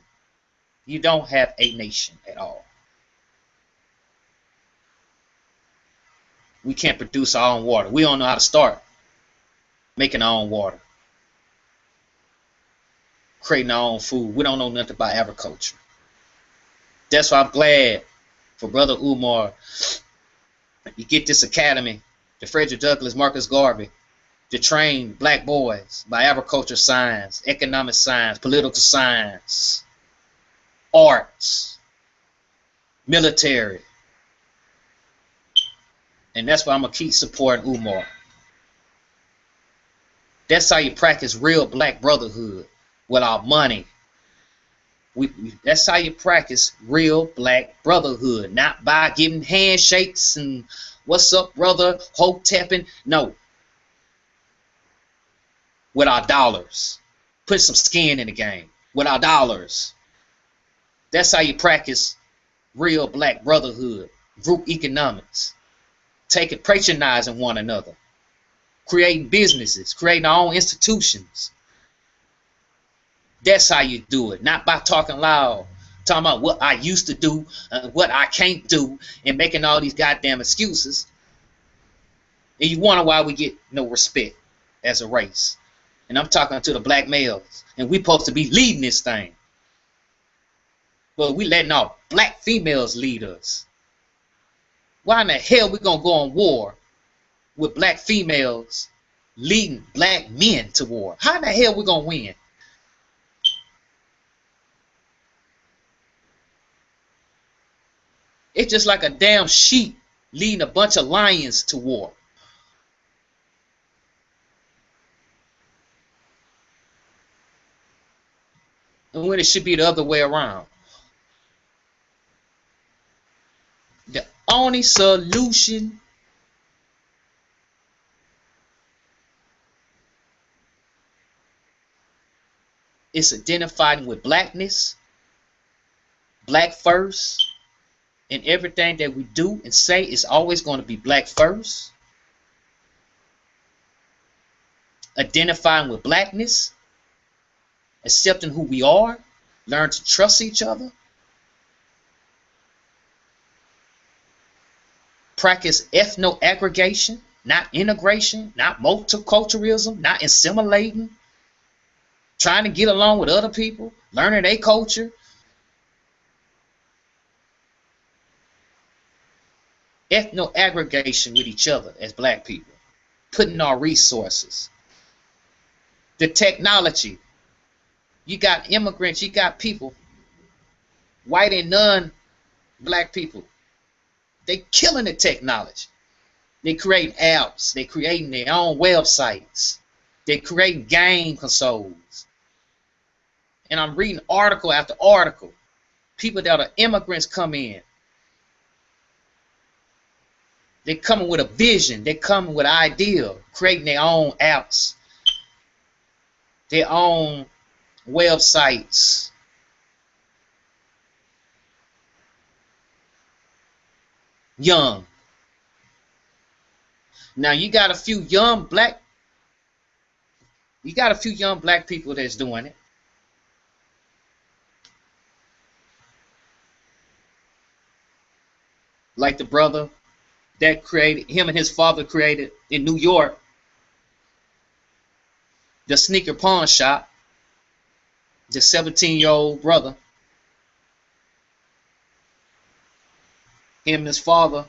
You don't have a nation at all. We can't produce our own water. We don't know how to start making our own water, creating our own food. We don't know nothing about agriculture. That's why I'm glad for Brother Umar. You get this academy, the Frederick Douglass, Marcus Garvey, to train black boys by agriculture science, economic science, political science, arts, military. And that's why I'm going to keep supporting Umar. That's how you practice real black brotherhood, with our money. That's how you practice real black brotherhood, not by giving handshakes and what's up, brother, hope tapping. No. With our dollars. Put some skin in the game. With our dollars. That's how you practice real black brotherhood, group economics. Patronizing one another. Creating businesses, creating our own institutions. That's how you do it, not by talking loud, talking about what I used to do, what I can't do, and making all these goddamn excuses. And you wonder why we get no respect as a race. And I'm talking to the black males, and we supposed to be leading this thing. But we letting our black females lead us. Why in the hell we gonna go on war with black females leading black men to war? How in the hell we gonna win? It's just like a damn sheep leading a bunch of lions to war. And when it should be the other way around. The only solution It's identifying with blackness, black first, and everything that we do and say is always going to be black first. Identifying with blackness, accepting who we are, learn to trust each other, practice ethno-aggregation, not integration, not multiculturalism, not assimilating, trying to get along with other people, learning their culture. Ethno-aggregation with each other as black people, putting our resources. The technology. You got immigrants, you got people, white and non-black people. They killing the technology. They create apps. They creating their own websites. They creating game consoles. And I'm reading article after article. People that are immigrants come in. They coming with a vision. They coming with an idea, creating their own apps, their own websites. Young. Now you got a few young black people that's doing it. Like the brother that created, him and his father created in New York, the sneaker pawn shop, the 17-year-old brother. Him and his father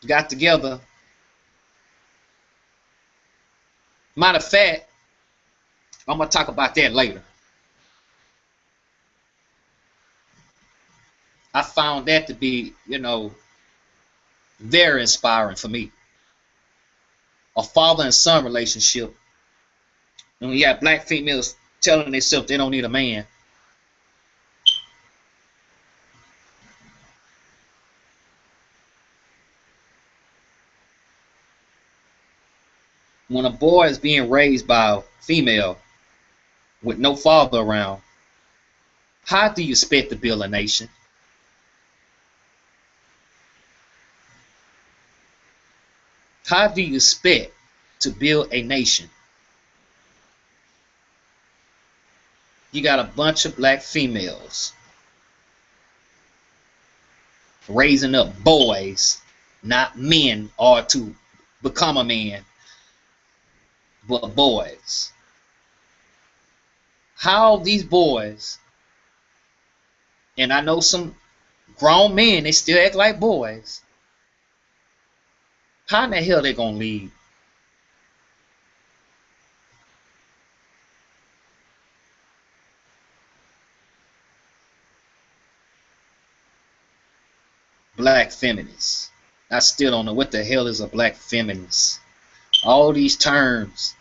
got together. Matter of fact, I'm going to talk about that later. I found that to be, very inspiring for me. A father and son relationship. And when you have black females telling themselves they don't need a man. When a boy is being raised by a female with no father around, how do you expect to build a nation? How do you expect to build a nation? You got a bunch of black females raising up boys, not men or to become a man, but boys. How these boys, and I know some grown men, they still act like boys. How in the hell they gonna lead? Black feminists. I still don't know what the hell is a black feminist. All these terms,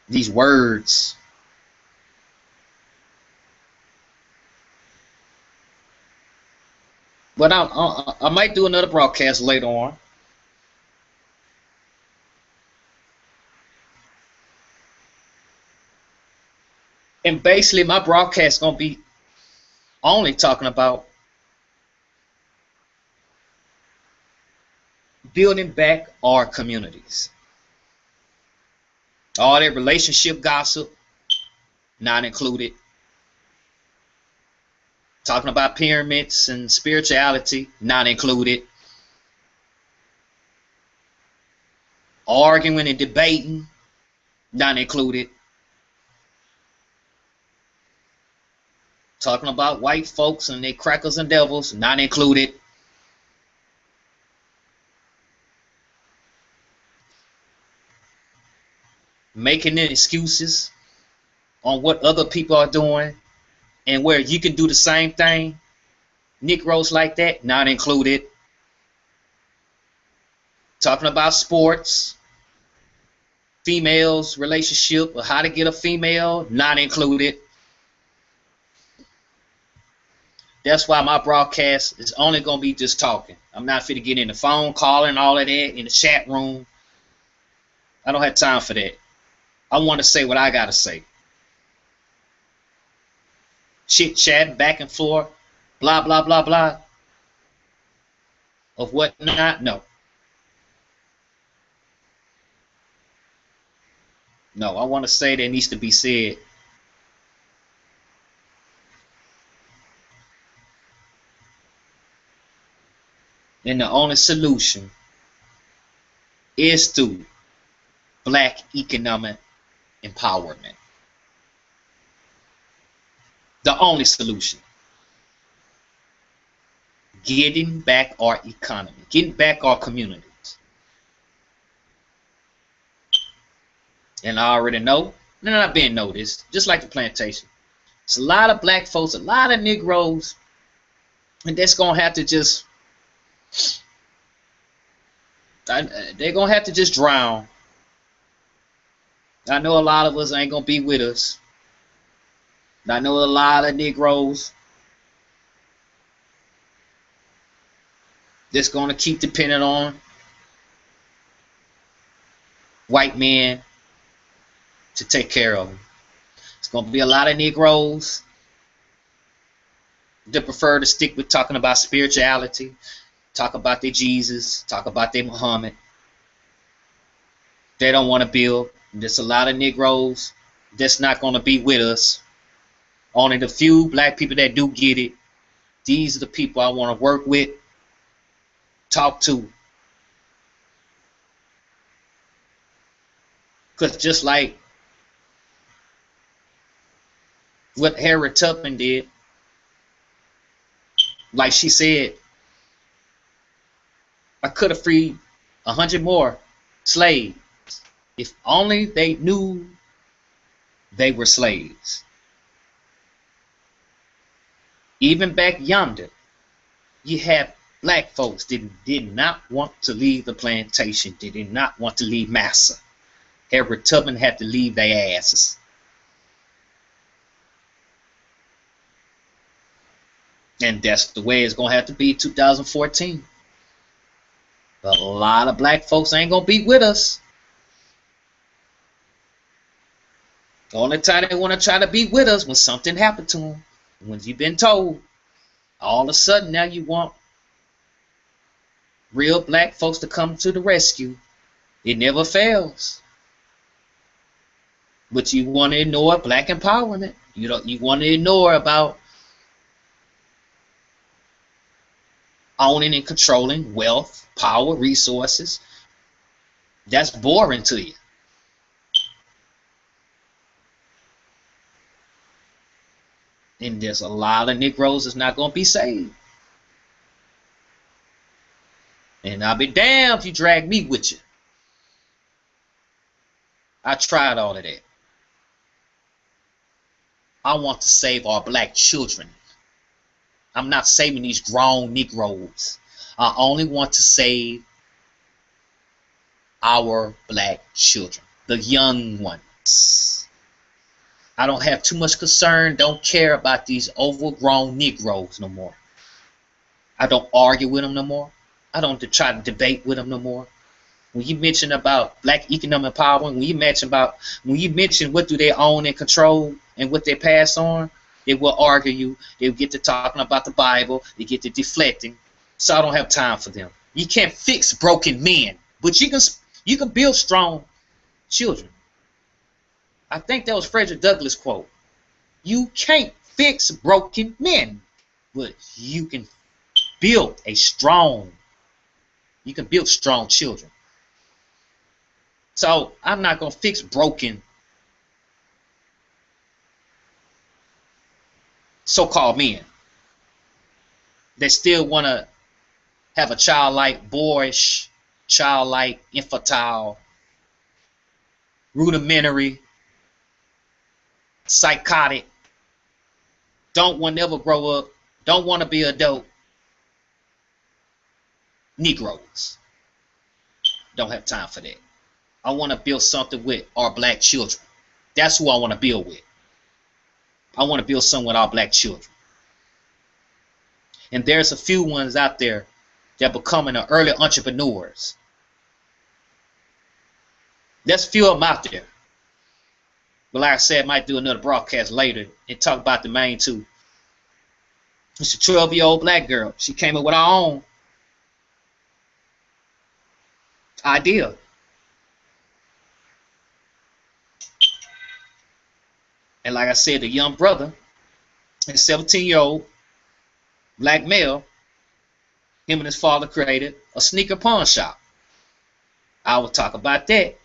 these words. But I might do another broadcast later on. And basically my broadcast is going to be only talking about building back our communities. All that relationship gossip, not included. Talking about pyramids and spirituality, not included. Arguing and debating, not included. Talking about white folks and their crackers and devils, not included. Making excuses on what other people are doing and where you can do the same thing. Negroes like that, not included. Talking about sports, females, relationship, or how to get a female, not included. That's why my broadcast is only going to be just talking. I'm not fit to get in the phone calling, all of that, in the chat room. I don't have time for that. I want to say what I got to say. Chit chatting back and forth, blah, blah, blah, blah, of whatnot. No. No, I want to say that needs to be said. And the only solution is through black economic empowerment. The only solution. Getting back our economy, getting back our communities. And I already know, and I've been noticed, just like the plantation. It's a lot of black folks, a lot of Negroes, and that's going to have to just, they're going to have to just drown. I know a lot of us ain't going to be with us. I know a lot of Negroes that's going to keep depending on white men to take care of them. It's going to be a lot of Negroes that prefer to stick with talking about spirituality, talk about their Jesus, talk about their Muhammad. They don't want to build. There's a lot of Negroes that's not going to be with us. Only the few black people that do get it, these are the people I want to work with, talk to. Because just like what Harriet Tubman did, like she said, I could have freed 100 more slaves if only they knew they were slaves. Even back yonder, you had black folks that did not want to leave the plantation. They did not want to leave Massa. Harriet Tubman had to leave their asses. And that's the way it's going to have to be 2014. But a lot of black folks ain't going to be with us. The only time they want to try to be with us when something happened to them. When you've been told, all of a sudden now you want real black folks to come to the rescue. It never fails. But you want to ignore black empowerment. You want to ignore about owning and controlling wealth, power, resources. That's boring to you. And there's a lot of Negroes that's not going to be saved. And I'll be damned if you drag me with you. I tried all of that. I want to save our black children. I'm not saving these grown Negroes. I only want to save our black children, the young ones. I don't have too much concern, don't care about these overgrown Negroes no more. I don't argue with them no more. I don't try to debate with them no more. When you mention about black economic power, when you mention what do they own and control and what they pass on, they will argue you. They'll get to talking about the Bible. They get to deflecting. So I don't have time for them. You can't fix broken men, but you can build strong children. I think that was Frederick Douglass' quote. You can't fix broken men, but you can build strong children. So I'm not going to fix broken so-called men. They still want to have a childlike, boyish, childlike, infantile, rudimentary, psychotic, don't want to ever grow up, don't want to be adult Negroes. Don't have time for that. I want to build something with our black children. That's who I want to build with. I want to build something with our black children. And there's a few ones out there that are becoming the early entrepreneurs. There's few of them out there. But like I said, I might do another broadcast later and talk about the main two. It's a 12-year-old black girl. She came up with her own idea. And like I said, the young brother, a 17-year-old black male, him and his father created a sneaker pawn shop. I will talk about that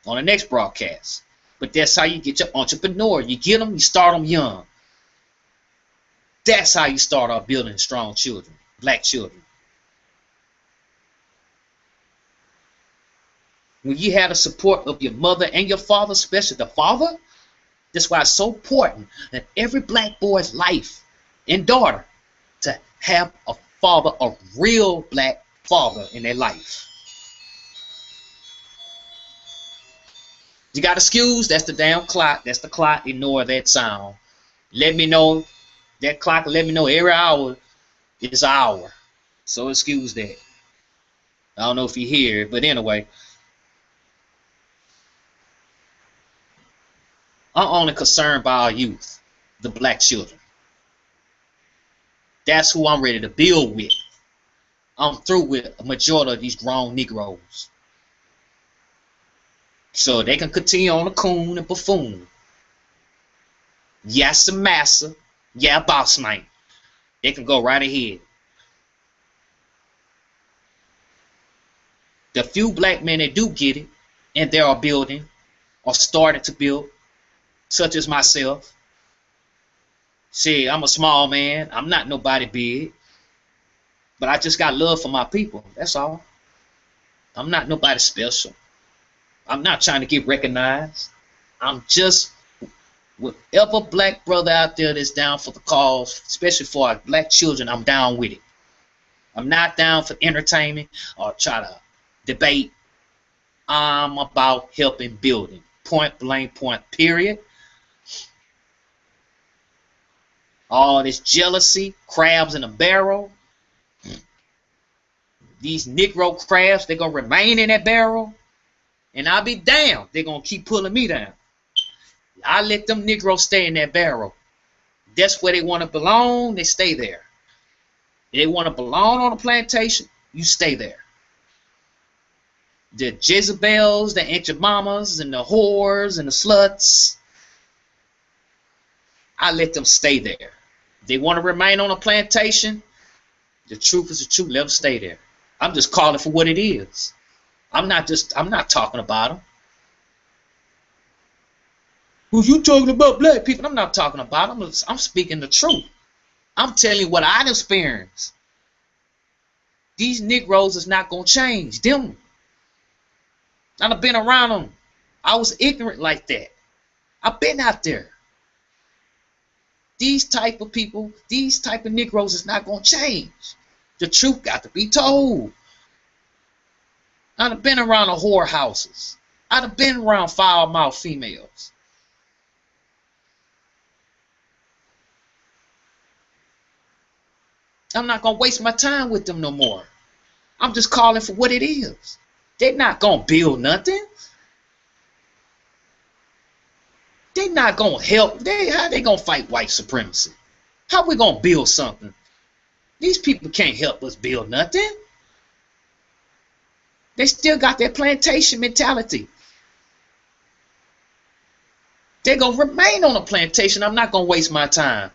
on the next broadcast. But that's how you get your entrepreneur. You get them, you start them young. That's how you start off building strong children, black children. When you have the support of your mother and your father, especially the father, that's why it's so important that every black boy's life and daughter to have a father, a real black father in their life. You got excuse? That's the damn clock. That's the clock. Ignore that sound. Let me know. That clock let me know every hour is an hour. So excuse that. I don't know if you hear it, but anyway. I'm only concerned by our youth, the black children. That's who I'm ready to build with. I'm through with a majority of these grown Negroes. So they can continue on the coon and buffoon. Yes, massa. Yeah, boss man. They can go right ahead. The few black men that do get it, and they are building, or starting to build, such as myself. See, I'm a small man. I'm not nobody big. But I just got love for my people. That's all. I'm not nobody special. I'm not trying to get recognized. I'm just whatever black brother out there that's down for the cause, especially for our black children, I'm down with it. I'm not down for entertainment or try to debate. I'm about helping building. Point blank, point, period. All this jealousy, crabs in a barrel. These Negro crabs, they're going to remain in that barrel. And I'll be damned, they're going to keep pulling me down. I let them Negroes stay in that barrel. That's where they want to belong, they stay there. They want to belong on a plantation, you stay there. The Jezebels, the Aunt Your Mamas, and the whores, and the sluts, I let them stay there. They want to remain on a plantation, the truth is the truth, let them stay there. I'm just calling for what it is. I'm not talking about them. Well, you talking about black people? I'm not talking about them. I'm speaking the truth. I'm telling you what I experienced. These Negroes is not going to change. Them. I've been around them. I was ignorant like that. I've been out there. These type of people, these type of Negroes is not going to change. The truth got to be told. I've been around the whorehouses. I've been around foul-mouthed females. I'm not going to waste my time with them no more. I'm just calling for what it is. They're not going to build nothing. They're not going to help. How they going to fight white supremacy? How we going to build something? These people can't help us build nothing. They still got that plantation mentality. They're going to remain on a plantation. I'm not going to waste my time.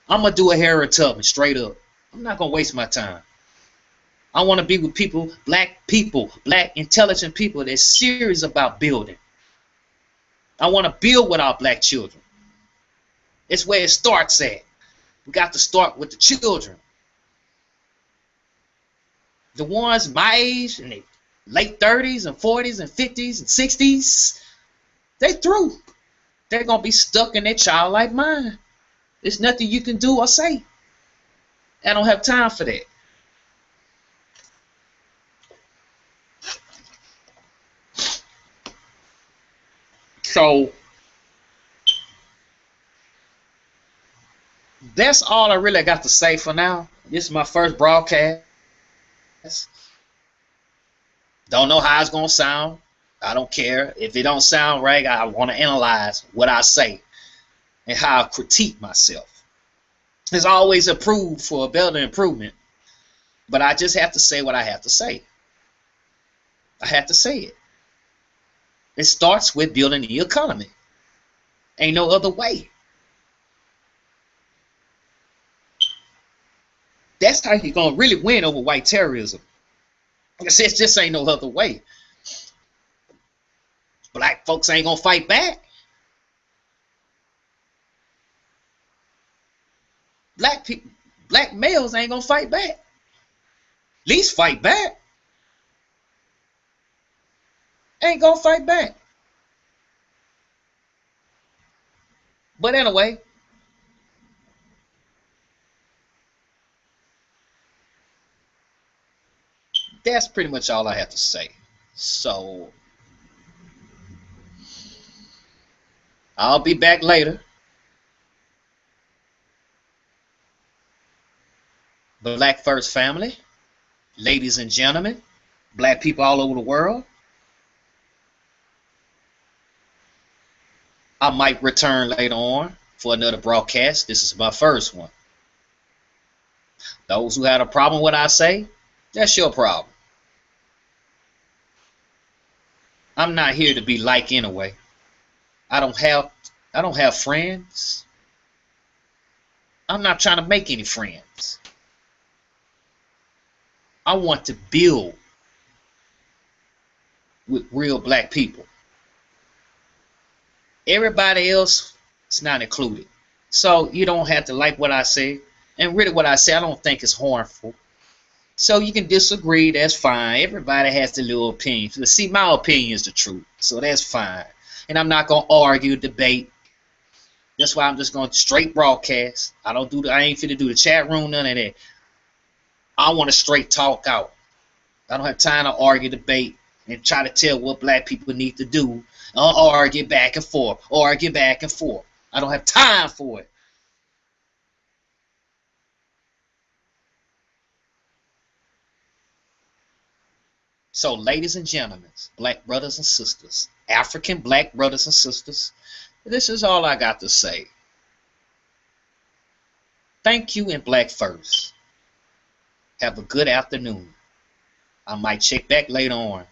I'm going to do a Harriet Tubman straight up. I'm not going to waste my time. I want to be with people, black intelligent people that's serious about building. I want to build with our black children. It's where it starts at. We got to start with the children. The ones my age in their late 30s and 40s and 50s and 60s, they through. They're going to be stuck in their childlike mind. There's nothing you can do or say. I don't have time for that. So that's all I really got to say for now. This is my first broadcast. Don't know how it's going to sound. I don't care if it don't sound right. I want to analyze what I say and how I critique myself. There's always a proof for a better improvement, but I just have to say what I have to say. I have to say it. It starts with building the economy. Ain't no other way. That's how you're gonna really win over white terrorism. Like I said, it just ain't no other way. Black folks ain't gonna fight back. Black people, black males ain't gonna fight back. At least fight back. Ain't gonna fight back. But anyway, that's pretty much all I have to say. So I'll be back later. Black First Family, ladies and gentlemen, black people all over the world. I might return later on for another broadcast. This is my first one. Those who had a problem with what I say, that's your problem. I'm not here to be like anyway. I don't have friends. I'm not trying to make any friends. I want to build with real black people. Everybody else is not included. So you don't have to like what I say. And really what I say I don't think is harmful. So you can disagree, that's fine. Everybody has their little opinion. See, my opinion is the truth. So that's fine. And I'm not gonna argue, debate. That's why I'm just going to straight broadcast. I ain't finna do the chat room, none of that. I want to straight talk out. I don't have time to argue, debate, and try to tell what black people need to do. Argue back and forth. Argue back and forth. I don't have time for it. So, ladies and gentlemen, black brothers and sisters, African black brothers and sisters, this is all I got to say. Thank you and Black First. Have a good afternoon. I might check back later on.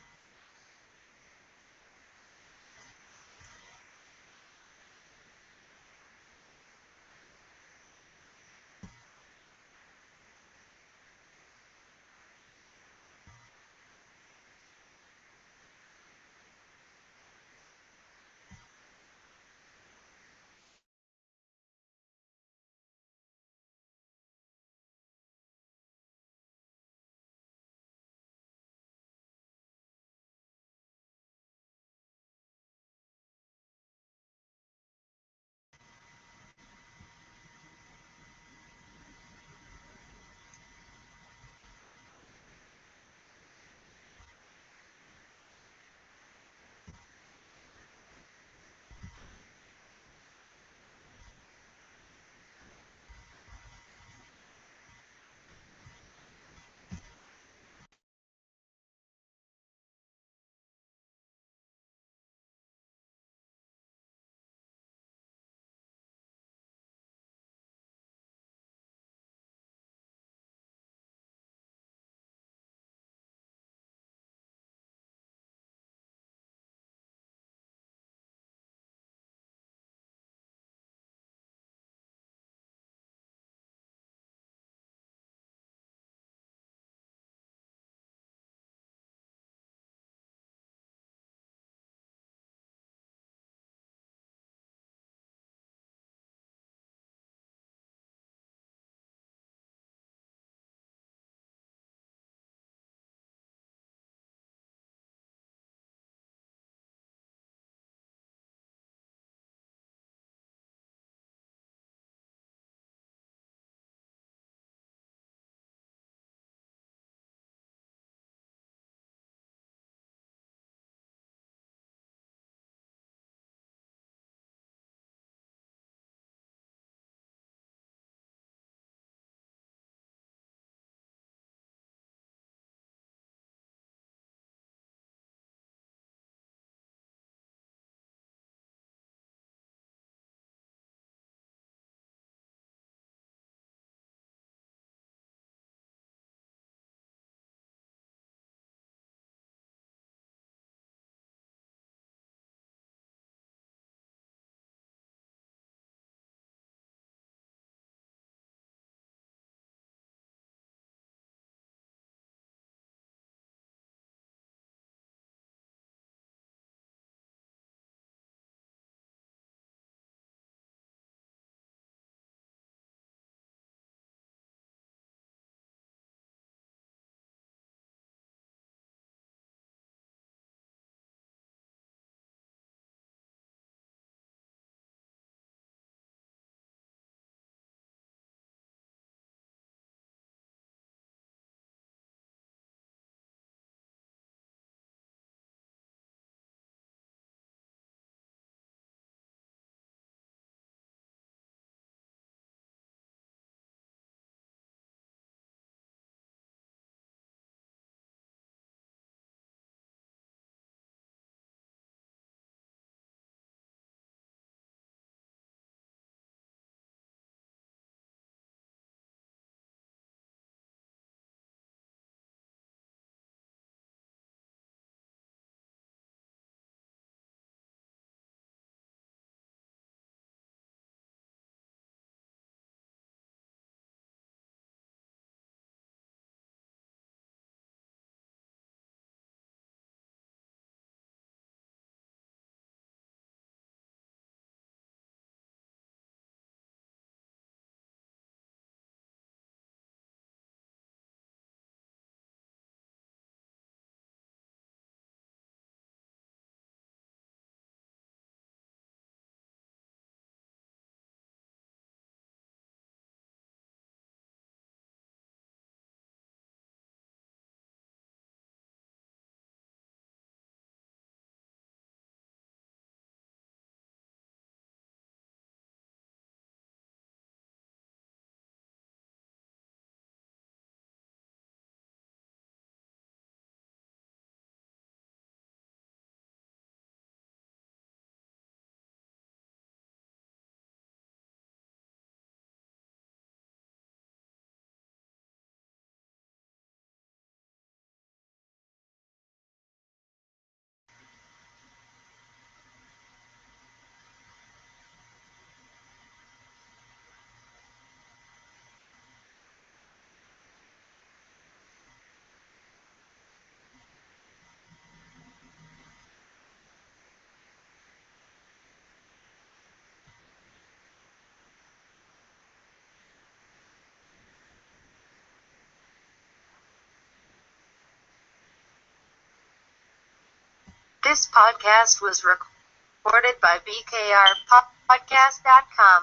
This podcast was recorded by BKRpodcast.com.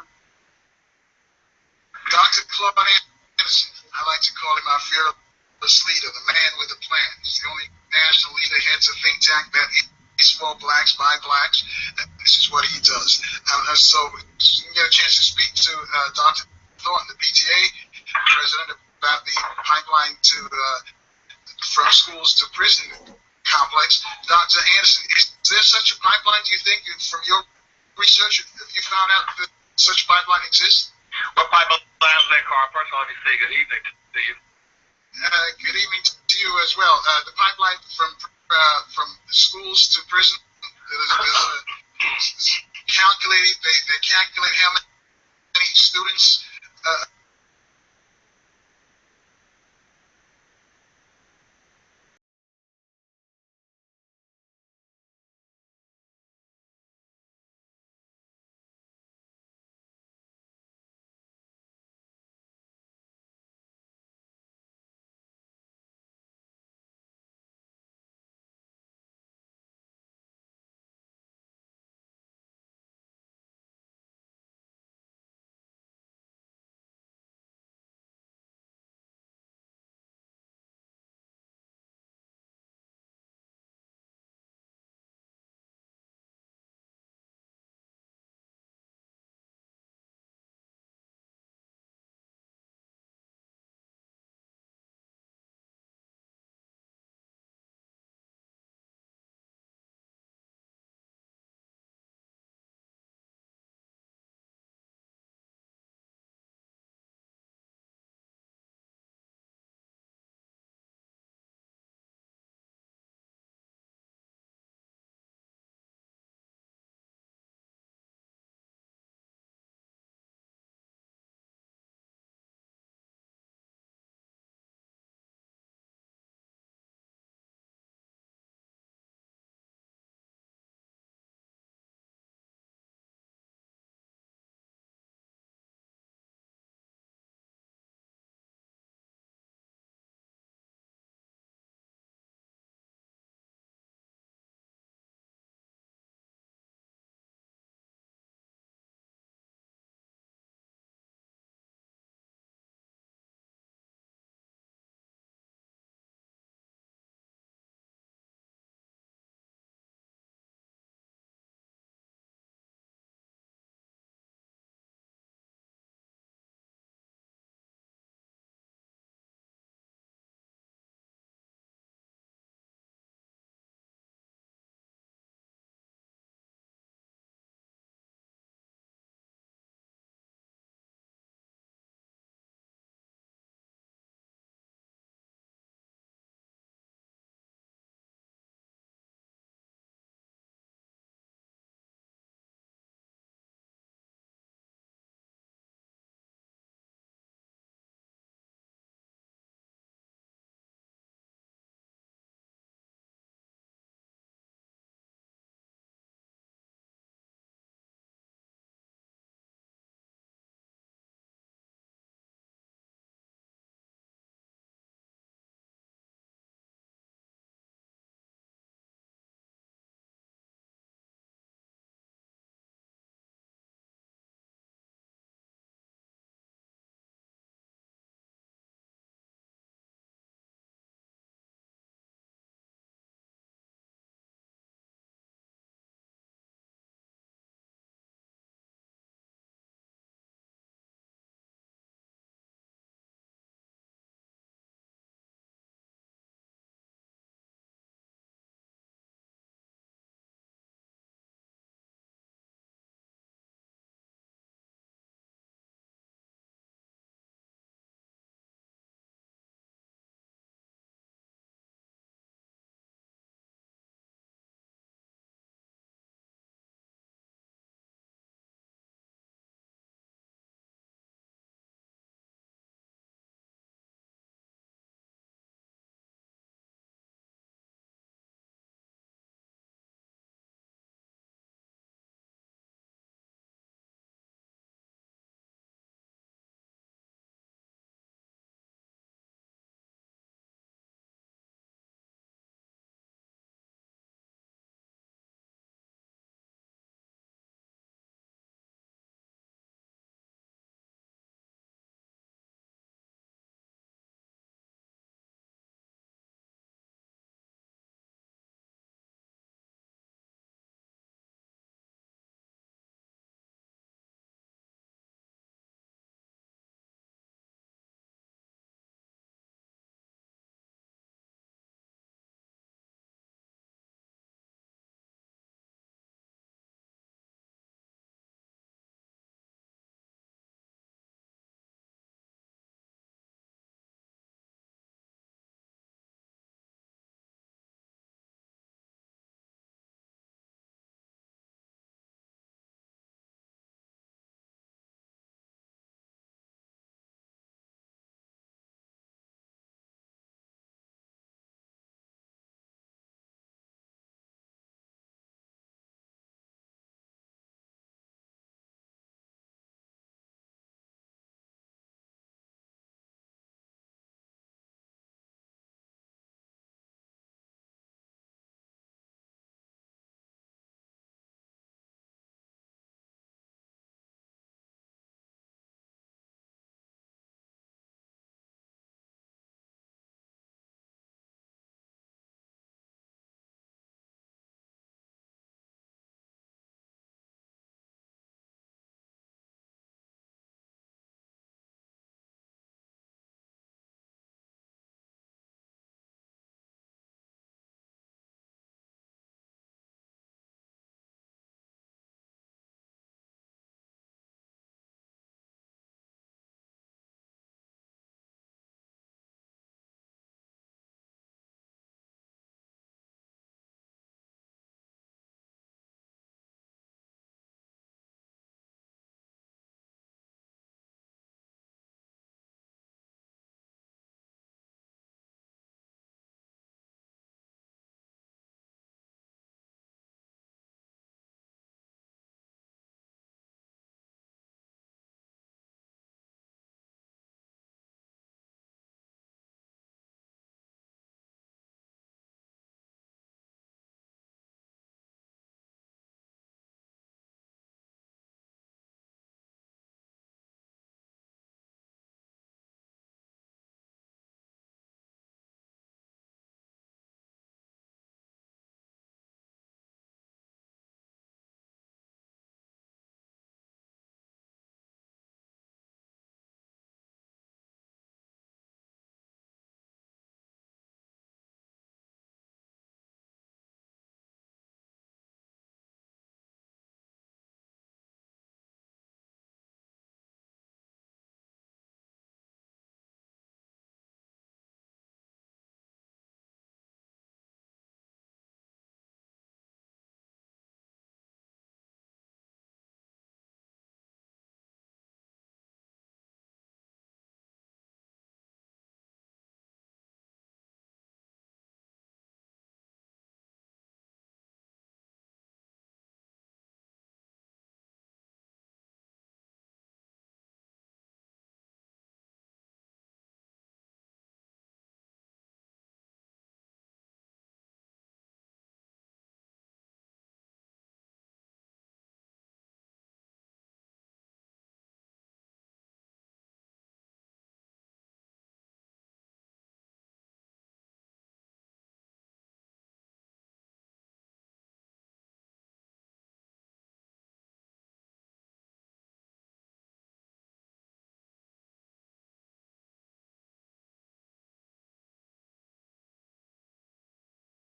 Dr. Claude Anderson, I like to call him our fearless leader, the man with a plan. He's the only national leader, heads a think tank that is for blacks, by blacks. This is what he does. So you can get a chance to speak to Dr. Thornton, the PTA president, about the pipeline from schools to prison complex. Dr. Anderson, is there such a pipeline, do you think, from your research? Have you found out that such pipeline exists? What pipeline is that, Carl? First of all, let me say good evening to you. Good evening to you as well. The pipeline from schools to prison is calculated. They calculate how many students